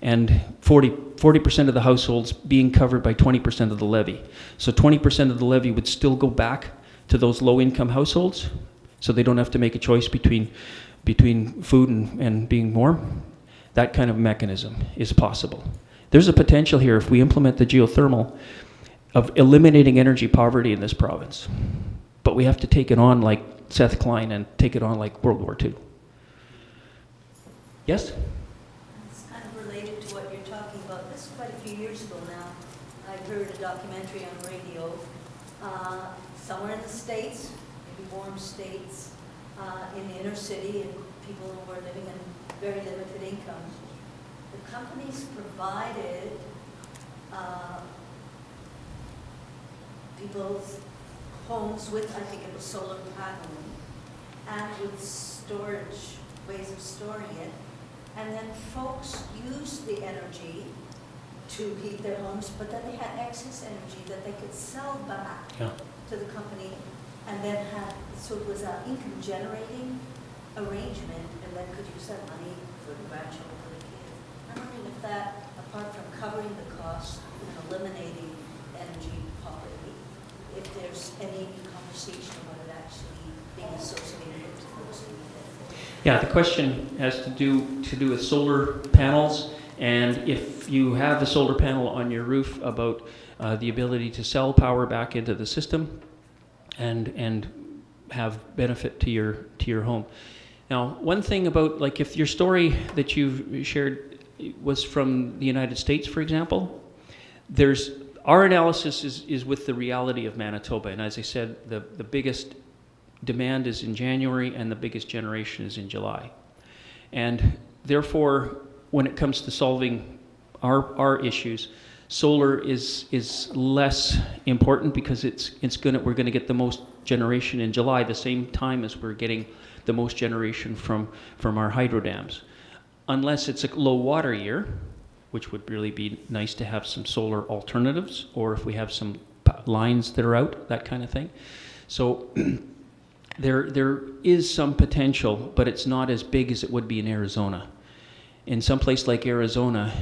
and 40% of the households being covered by 20% of the levy. So 20% of the levy would still go back to those low-income households, so they don't have to make a choice between food and being warm. That kind of mechanism is possible. There's a potential here, if we implement the geothermal, of eliminating energy poverty in this province. But we have to take it on like Seth Klein and take it on like World War II. Yes? Heard a documentary on radio somewhere in the States, maybe warm states, in the inner city, and people who were living in very limited incomes. the companies provided people's homes with, I think it was solar paneling, and with storage, ways of storing it. And then folks used the energy to heat their homes, but then they had excess energy that they could sell back to the company, and then so it was an income generating arrangement, and then could use that money for the grandchildren, for the kids. I'm wondering if that, apart from covering the cost and eliminating energy poverty, if there's any conversation about it actually being associated with folks who need it. Yeah, the question has to do with solar panels, and if you have a solar panel on your roof, about the ability to sell power back into the system and have benefit to your home. Now, one thing about, like, if your story that you've shared was from the United States, for example, our analysis is with the reality of Manitoba, and as I said, the biggest demand is in January and the biggest generation is in July. And therefore, when it comes to solving our issues, solar is less important because we're going to get the most generation in July, the same time as we're getting the most generation from our hydro dams. Unless it's a low water year, which would really be nice to have some solar alternatives, or if we have some lines that are out, that kind of thing. So there is some potential, but it's not as big as it would be in Arizona. In some place like Arizona,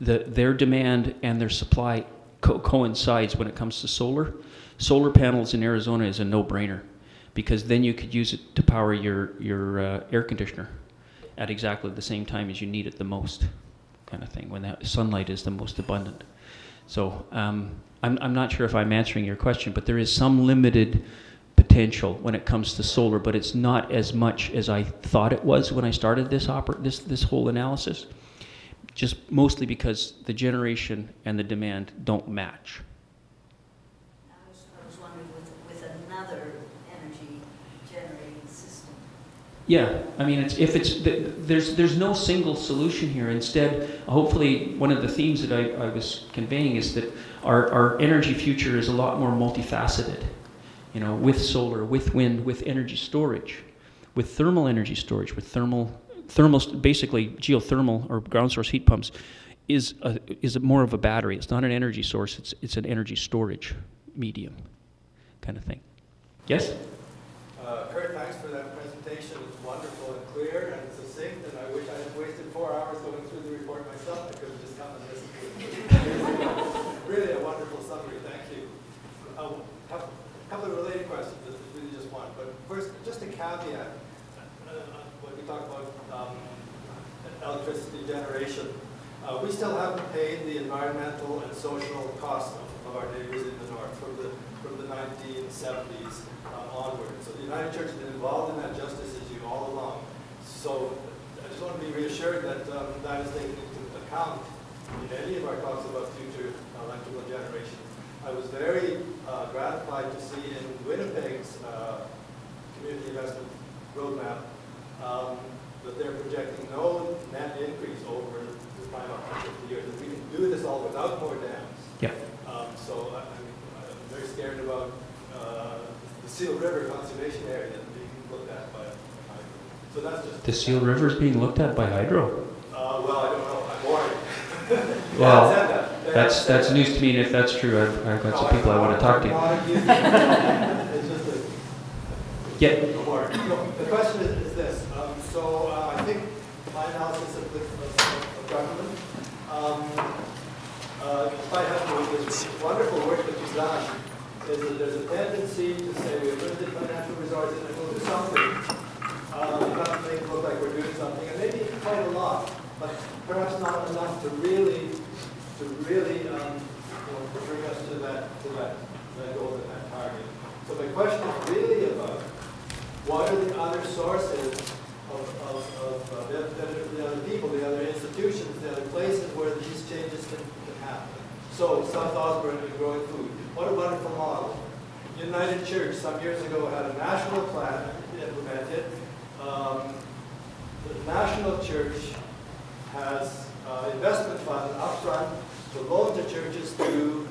their demand and their supply coincides when it comes to solar. Solar panels in Arizona is a no-brainer, because then you could use it to power your air conditioner at exactly the same time as you need it the most, kind of thing, when that sunlight is the most abundant. So I'm not sure if I'm answering your question, but there is some limited potential when it comes to solar, but it's not as much as I thought it was when I started this whole analysis, just mostly because the generation and the demand don't match. I was wondering with another energy generating system. Yeah, I mean, there's no single solution here. Instead, hopefully, one of the themes that I was conveying is that our energy future is a lot more multifaceted. You know, with solar, with wind, with energy storage, with thermal energy storage, with thermal, basically geothermal or ground source heat pumps, is more of a battery. It's not an energy source. It's an energy storage medium, kind of thing. Yes. Curt, thanks for that presentation. It's wonderful and clear and succinct, and I wish I had wasted 4 hours going through the report myself. I could have just come and listened to it. Really a wonderful summary. Thank you. A couple of related questions. This is really just one. But first, just a caveat. When we talk about electricity generation, we still haven't paid the environmental and social costs of our neighbors in the north from the 1970s onward. So the United Church has been involved in that just as you all along. So I just want to be reassured that that is taken into account in any of our talks about future electrical generation. I was very gratified to see in Winnipeg's community investment roadmap that they're projecting no net increase over the time up to 50 years. That we can do this all without more dams. Yeah. So I'm very scared about the Seal River Conservation Area being looked at by hydro. So that's just... The Seal River is being looked at by hydro? Well, I don't know. I'm worried. Well, said that. that's news to me, and if that's true, I've got some people I want to talk to. It's just a... Yeah. No, the question is this. I think my analysis of government, despite having this wonderful work that you've done, is that there's a tendency to say we have limited financial resources and we'll do something. We have to make it look like we're doing something, and maybe quite a lot, but perhaps not enough to really bring us to that goal and that target. So my question is really about what are the other sources of the other people, the other institutions, the other places where these changes can happen. So South Osborne and growing food. What a wonderful model. United Church some years ago had a national plan implemented. The national church has investment fund upfront to loan to churches to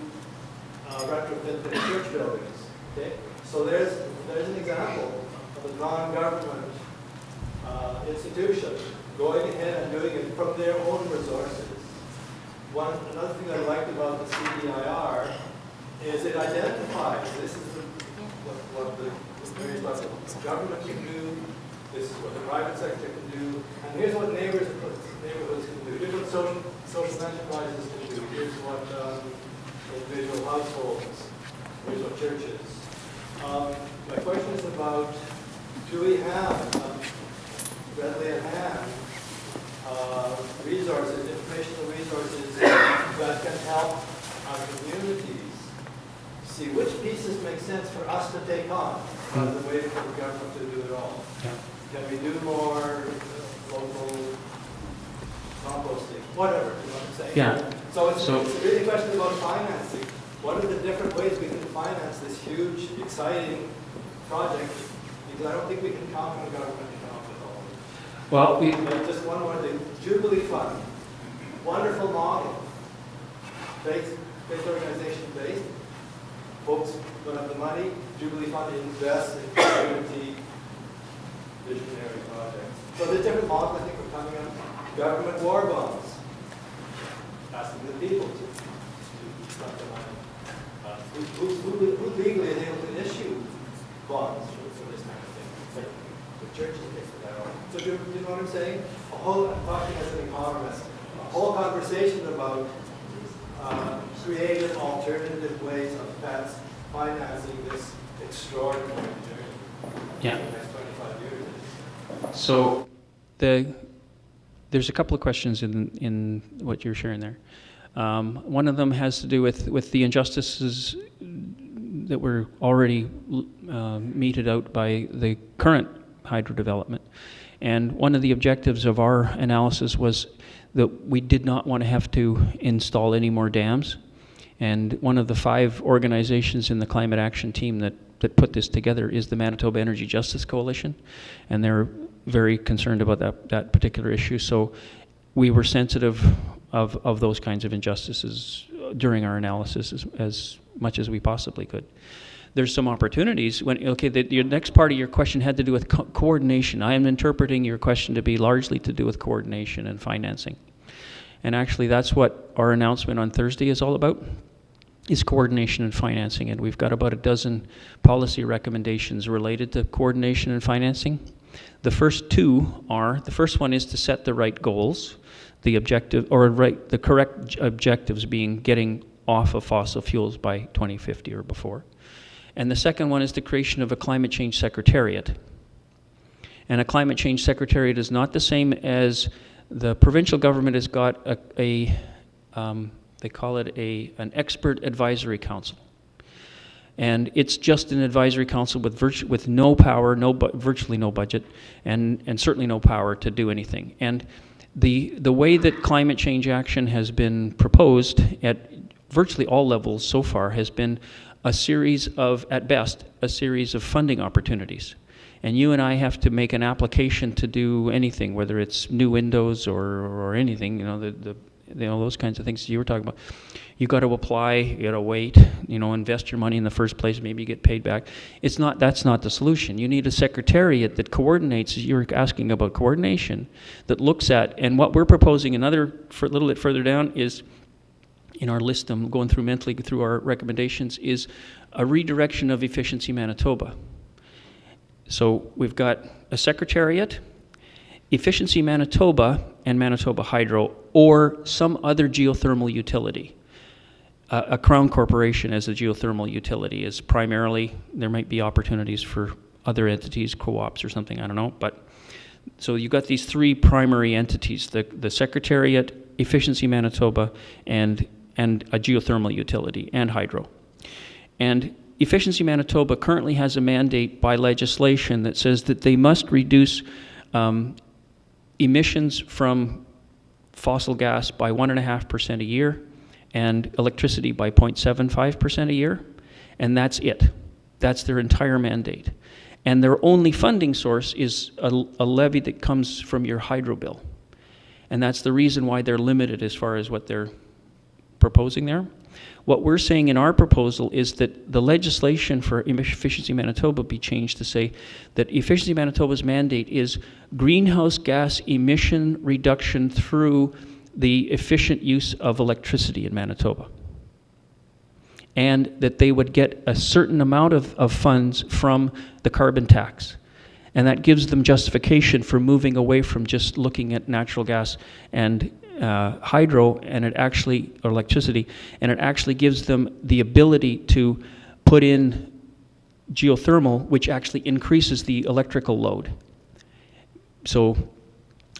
retrofit their church buildings. Okay, so there's an example of a non-government institution going ahead and doing it from their own resources. Another thing I liked about the CDIR is it identifies, this is what the various parts of the government can do, this is what the private sector can do, and here's what neighborhoods can do, here's what social enterprises can do, here's what individual households, here's what churches. My question is about, do we have readily at hand resources, informational resources that can help our communities see which pieces make sense for us to take on rather than waiting for the government to do it all. Yeah. Can we do more local composting, whatever, you know what I'm saying? Yeah. So it's really a question about financing. What are the different ways we can finance this huge, exciting project? Because I don't think we can count on the government to come up with all of it. Well, And just one more thing, Jubilee Fund, wonderful model, faith organization based, folks put up the money, Jubilee Fund invests in community visionary projects. So there's different models I think are coming up. Government war bonds, asking the people to stop the money. Who legally is able to issue bonds for this kind of thing? The churches pay for that all. So do you know what I'm saying? I'm talking as an economist, a whole conversation about creative alternative ways of financing this extraordinary journey. Yeah. In the next 25 years. So there's a couple of questions in what you're sharing there. One of them has to do with the injustices that were already meted out by the current hydro development. And one of the objectives of our analysis was that we did not want to have to install any more dams. And one of the 5 organizations in the climate action team that put this together is the Manitoba Energy Justice Coalition. And they're very concerned about that particular issue. So we were sensitive of those kinds of injustices during our analysis as much as we possibly could. There's some opportunities. Your next part of your question had to do with coordination. I am interpreting your question to be largely to do with coordination and financing. And actually that's what our announcement on Thursday is all about, is coordination and financing. And we've got about a dozen policy recommendations related to coordination and financing. The first 2 are, the first one is to set the right goals, the correct objectives being getting off of fossil fuels by 2050 or before. And the second one is the creation of a climate change secretariat. And a climate change secretariat is not the same as the provincial government has got they call it an expert advisory council. And it's just an advisory council with no power, virtually no budget, and certainly no power to do anything. And the way that climate change action has been proposed at virtually all levels so far has been a series of, at best, a series of funding opportunities. And you and I have to make an application to do anything, whether it's new windows or anything, those kinds of things you were talking about. You got to apply, you got to wait, invest your money in the first place, maybe you get paid back. That's not the solution. You need a secretariat that coordinates, you're asking about coordination, that looks at, and what we're proposing a little bit further down is, in our list, I'm going through mentally through our recommendations, is a redirection of Efficiency Manitoba. So we've got a secretariat, Efficiency Manitoba and Manitoba Hydro, or some other geothermal utility. A Crown Corporation as a geothermal utility is primarily, there might be opportunities for other entities, co-ops or something, I don't know. But so you've got these 3 primary entities, the Secretariat, Efficiency Manitoba, and a geothermal utility, and hydro. And Efficiency Manitoba currently has a mandate by legislation that says that they must reduce emissions from fossil gas by 1.5% a year and electricity by 0.75% a year, and that's it. That's their entire mandate. And their only funding source is a levy that comes from your hydro bill. And that's the reason why they're limited as far as what they're proposing there. What we're saying in our proposal is that the legislation for Efficiency Manitoba be changed to say that Efficiency Manitoba's mandate is greenhouse gas emission reduction through the efficient use of electricity in Manitoba. And that they would get a certain amount of funds from the carbon tax. And that gives them justification for moving away from just looking at natural gas and hydro and or electricity, and it actually gives them the ability to put in geothermal, which actually increases the electrical load. So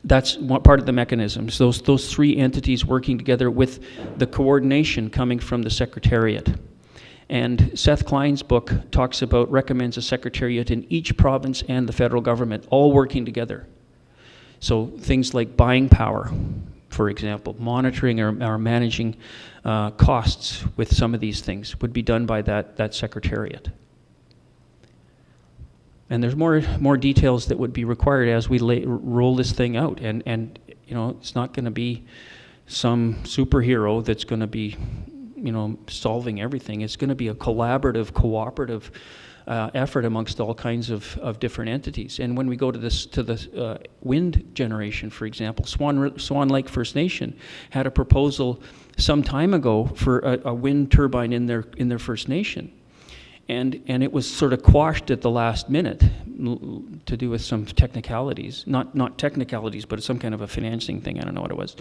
that's one part of the mechanisms. Those three entities working together with the coordination coming from the Secretariat. And Seth Klein's book recommends a Secretariat in each province and the federal government all working together. So things like buying power, for example, monitoring or managing costs with some of these things would be done by that Secretariat. And there's more details that would be required as we roll this thing out. And you know, it's not going to be some superhero that's going to be, you know, solving everything. It's going to be a collaborative, cooperative effort amongst all kinds of different entities. And when we go to the wind generation, for example, Swan Lake First Nation had a proposal some time ago for a wind turbine in their First Nation. And it was sort of quashed at the last minute to do with some technicalities. Not technicalities, but some kind of a financing thing. I don't know what it was.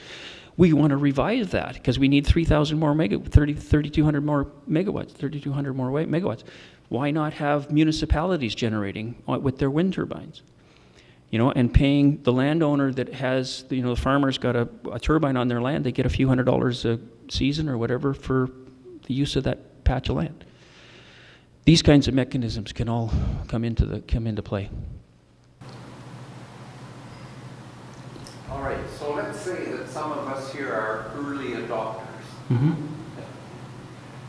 We want to revise that because we need 3,000 more 3,200 more megawatts, 3,200 more megawatts. Why not have municipalities generating with their wind turbines? You know, and paying the landowner that has, you know, the farmer's got a turbine on their land, they get a few $100s a season or whatever for the use of that patch of land. These kinds of mechanisms can all come into play. All right, so let's say that some of us here are early adopters. Mm-hmm.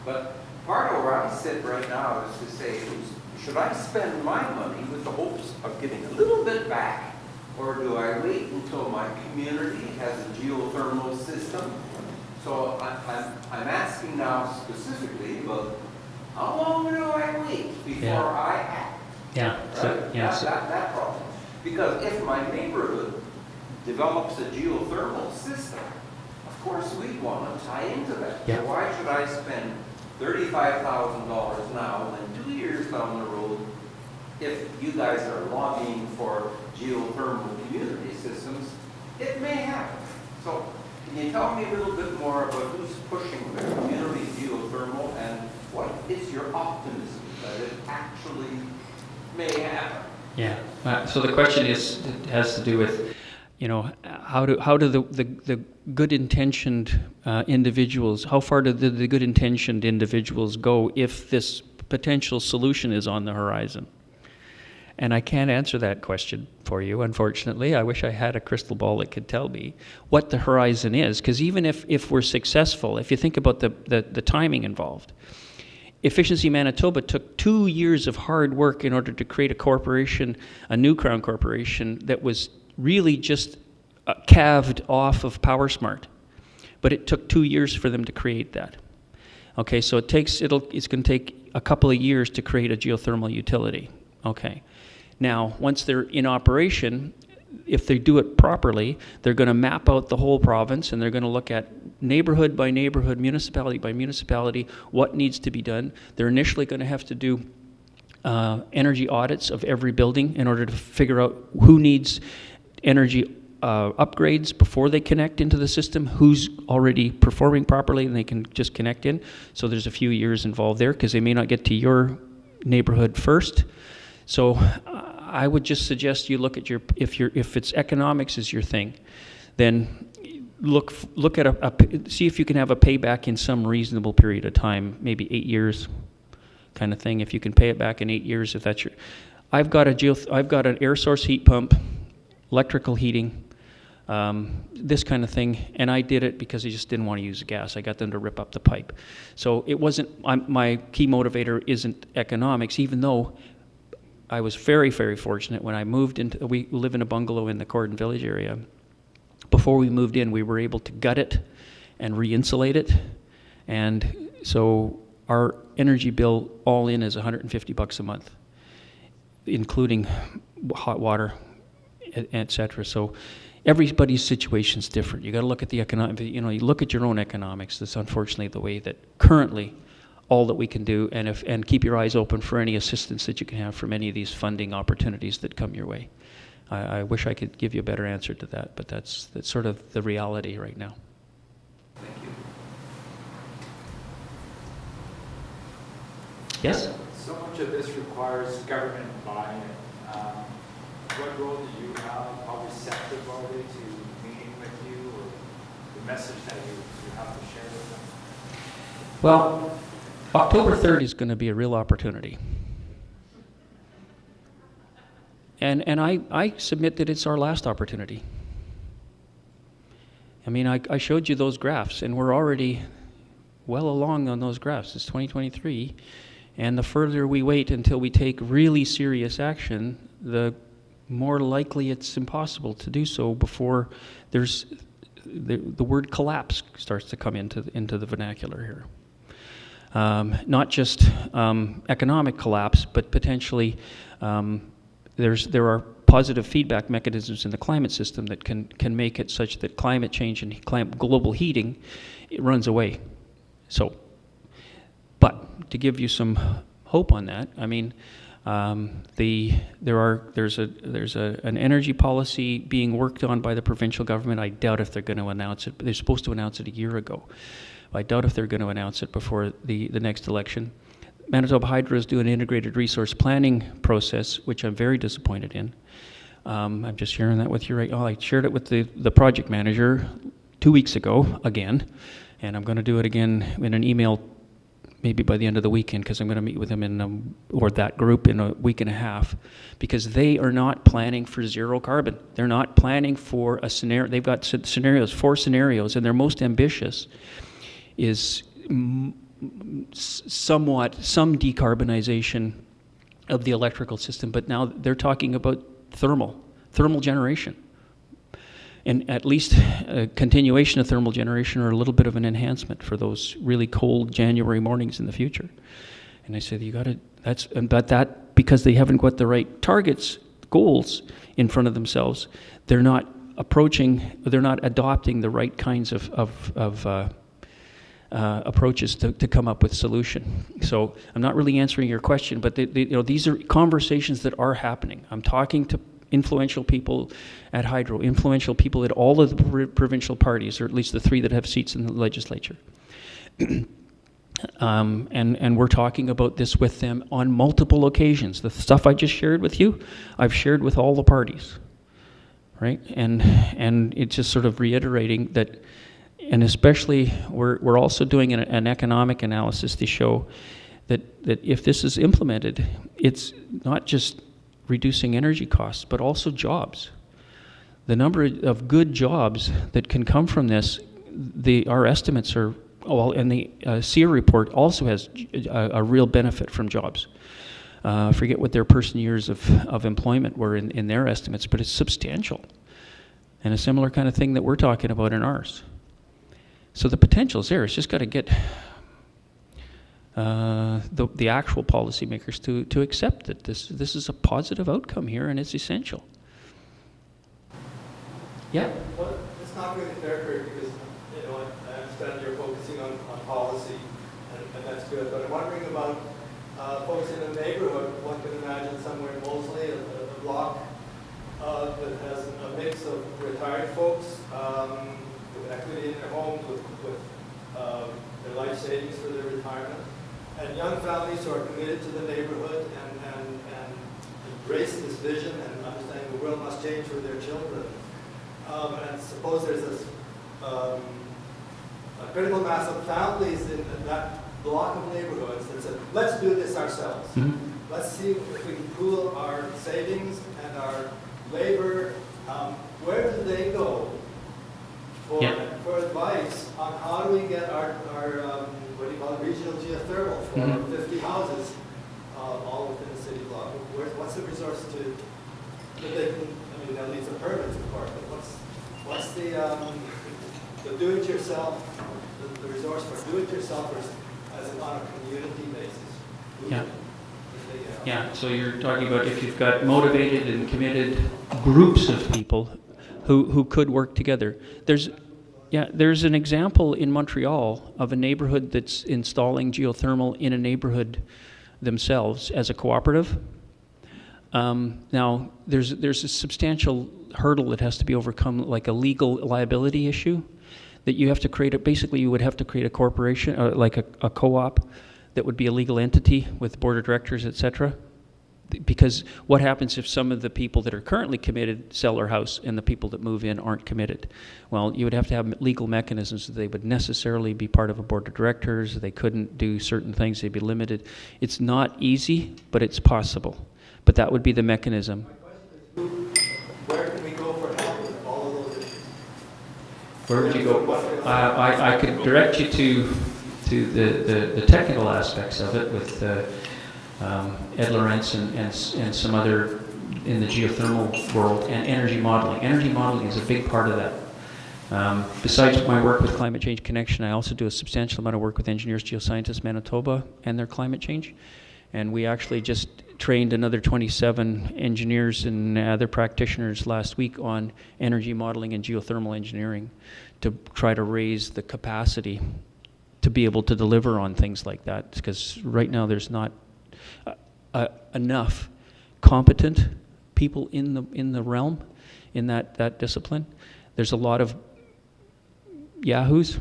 But part of where I sit right now is to say, should I spend my money with the hopes of getting a little bit back, or do I wait until my community has a geothermal system? So I'm asking now specifically about how long do I wait before I act? Yeah. Right? So, yeah. That problem. Because if my neighborhood develops a geothermal system, of course we want to tie into that. Yeah. So why should I spend $35,000 now and 2 years down the road if you guys are lobbying for geothermal community systems? It may happen. So can you tell me a little bit more about who's pushing the community geothermal and what is your optimism that it actually may happen? Yeah. So the question has to do with, you know, how do the good-intentioned individuals, how far do the good-intentioned individuals go if this potential solution is on the horizon? And I can't answer that question for you, unfortunately. I wish I had a crystal ball that could tell me what the horizon is, because even if we're successful, if you think about the timing involved, Efficiency Manitoba took 2 years of hard work in order to create a corporation, a new Crown corporation, that was really just calved off of PowerSmart. But it took 2 years for them to create that. Okay, so it's going to take a couple of years to create a geothermal utility. Okay. Now, once they're in operation, if they do it properly, they're going to map out the whole province and they're going to look at neighborhood by neighborhood, municipality by municipality, what needs to be done. They're initially going to have to do energy audits of every building in order to figure out who needs energy upgrades before they connect into the system, who's already performing properly, and they can just connect in. So there's a few years involved there because they may not get to your neighborhood first. So I would just suggest you look at if it's economics is your thing, then look at see if you can have a payback in some reasonable period of time, maybe 8 years, kind of thing. If you can pay it back in 8 years, if that's your, I've got an air source heat pump, electrical heating, this kind of thing, and I did it because I just didn't want to use the gas. I got them to rip up the pipe. So it wasn't, my key motivator isn't economics, even though I was very, very fortunate when I moved into, we live in a bungalow in the Cordon Village area. Before we moved in, we were able to gut it and re-insulate it. And so our energy bill all in is $150 a month, including hot water, et cetera. So everybody's situation's different. You got to look at the economic, you look at your own economics. That's unfortunately the way that currently all that we can do, and keep your eyes open for any assistance that you can have from any of these funding opportunities that come your way. I wish I could give you a better answer to that, but that's sort of the reality right now. Thank you. Yes? So much of this requires government buy-in. What role do you have? How receptive are they to meeting with you, or the message that you have to share with them? Well, October 3rd is going to be a real opportunity. And I submit that it's our last opportunity. I mean, I showed you those graphs, and we're already well along on those graphs. It's 2023, and the further we wait until we take really serious action, the more likely it's impossible to do so before there's the word collapse starts to come into the vernacular here. Not just economic collapse, but potentially there are positive feedback mechanisms in the climate system that can make it such that climate change and global heating, it runs away. So, but to give you some hope on that, I mean, there's an energy policy being worked on by the provincial government. I doubt if they're going to announce it. They're supposed to announce it a year ago. I doubt if they're going to announce it before the next election. Manitoba Hydro is doing an integrated resource planning process, which I'm very disappointed in. I'm just sharing that with you right now. I shared it with the project manager 2 weeks ago again, and I'm going to do it again in an email maybe by the end of the weekend, because I'm going to meet with them or that group in a week and a half, because they are not planning for zero carbon. They're not planning for a scenario. They've got scenarios, 4 scenarios, and their most ambitious is some decarbonization of the electrical system, but now they're talking about thermal generation, and at least a continuation of thermal generation or a little bit of an enhancement for those really cold January mornings in the future. And I said, you got to, but that, because they haven't got the right targets, goals in front of themselves, they're not adopting the right kinds of approaches to come up with solution. So I'm not really answering your question, but these are conversations that are happening. I'm talking to influential people at Hydro, influential people at all of the provincial parties, or at least the 3 that have seats in the legislature. And we're talking about this with them on multiple occasions. The stuff I just shared with you, I've shared with all the parties, right? And it's just sort of reiterating that. And especially, we're also doing an economic analysis to show that if this is implemented, it's not just reducing energy costs, but also jobs. The number of good jobs that can come from this, our estimates are, and the SEER report also has a real benefit from jobs. I forget what their person years of employment were in their estimates, but it's substantial. And a similar kind of thing that we're talking about in ours. So the potential's there. It's just got to get the actual policymakers to accept that this is a positive outcome here, and it's essential. Yeah. Well, it's not really fair, Curt, because I understand you're focusing on policy, and that's good. But I'm wondering about folks in the neighborhood. One can imagine somewhere in Moseley, a block that has a mix of retired folks. With equity in their homes, with their life savings for their retirement, and young families who are committed to the neighborhood and embrace this vision and understanding the world must change for their children. And suppose there's this a critical mass of families in that block of neighborhoods that said, let's do this ourselves. Mm-hmm. Let's see if we can pool our savings and our labor. Where do they go for advice on how do we get our what do you call it, regional geothermal for mm-hmm. 50 houses all within the city block? What's the resource that they can, I mean, that leads to permits, of course, but What's the do-it-yourself, the resource for do-it-yourselfers on a community basis? Yeah. Yeah, so you're talking about if you've got motivated and committed groups of people who could work together. There's an example in Montreal of a neighborhood that's installing geothermal in a neighborhood themselves as a cooperative. Now, there's a substantial hurdle that has to be overcome, like a legal liability issue, that you have to create. Basically, you would have to create a corporation, like a co-op, that would be a legal entity with board of directors, et cetera. Because what happens if some of the people that are currently committed sell their house and the people that move in aren't committed? Well, you would have to have legal mechanisms that they would necessarily be part of a board of directors. They couldn't do certain things. They'd be limited. It's not easy, but it's possible. But that would be the mechanism. Where can we go for help with all of those issues? Where would you go? I could direct you to the technical aspects of it with Ed Lawrence and some other in the geothermal world, and energy modeling. Energy modeling is a big part of that. Besides my work with Climate Change Connection, I also do a substantial amount of work with Engineers Geoscientists Manitoba and their climate change. And we actually just trained another 27 engineers and other practitioners last week on energy modeling and geothermal engineering to try to raise the capacity to be able to deliver on things like that. Because right now there's not enough competent people in the realm, in that discipline. There's a lot of yahoos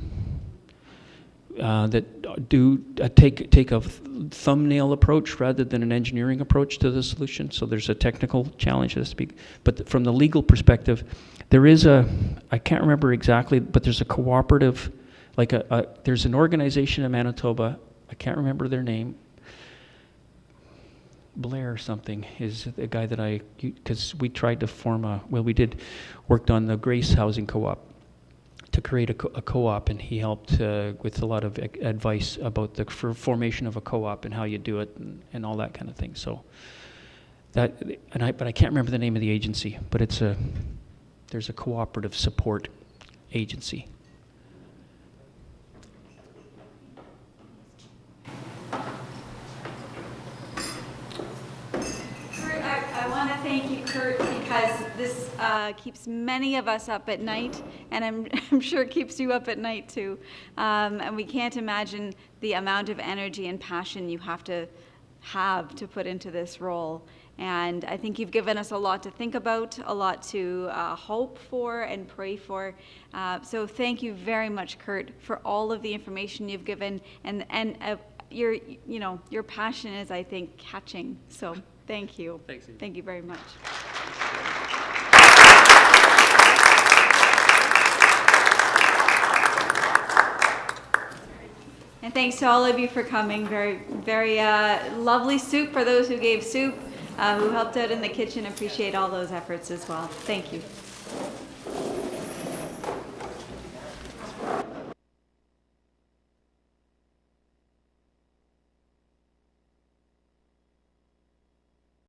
that do take a thumbnail approach rather than an engineering approach to the solution. So there's a technical challenge, so to speak. But from the legal perspective, there is I can't remember exactly, but there's a cooperative, like there's an organization in Manitoba, I can't remember their name, Blair something is the guy that because we tried to form worked on the Grace Housing Co-op to create a co-op, and he helped with a lot of advice about the formation of a co-op and how you do it and all that kind of thing. So but I can't remember the name of the agency, but there's a cooperative support agency. Thank you, Curt, because this keeps many of us up at night, and I'm sure it keeps you up at night too. And we can't imagine the amount of energy and passion you have to put into this role. And I think you've given us a lot to think about, a lot to hope for and pray for. So thank you very much, Curt, for all of the information you've given, and your passion is, I think, catching. So. Thank you. Thanks, Eve. Thank you very much. And thanks to all of you for coming. Very, very lovely soup for those who gave soup, who helped out in the kitchen. Appreciate all those efforts as well. Thank you.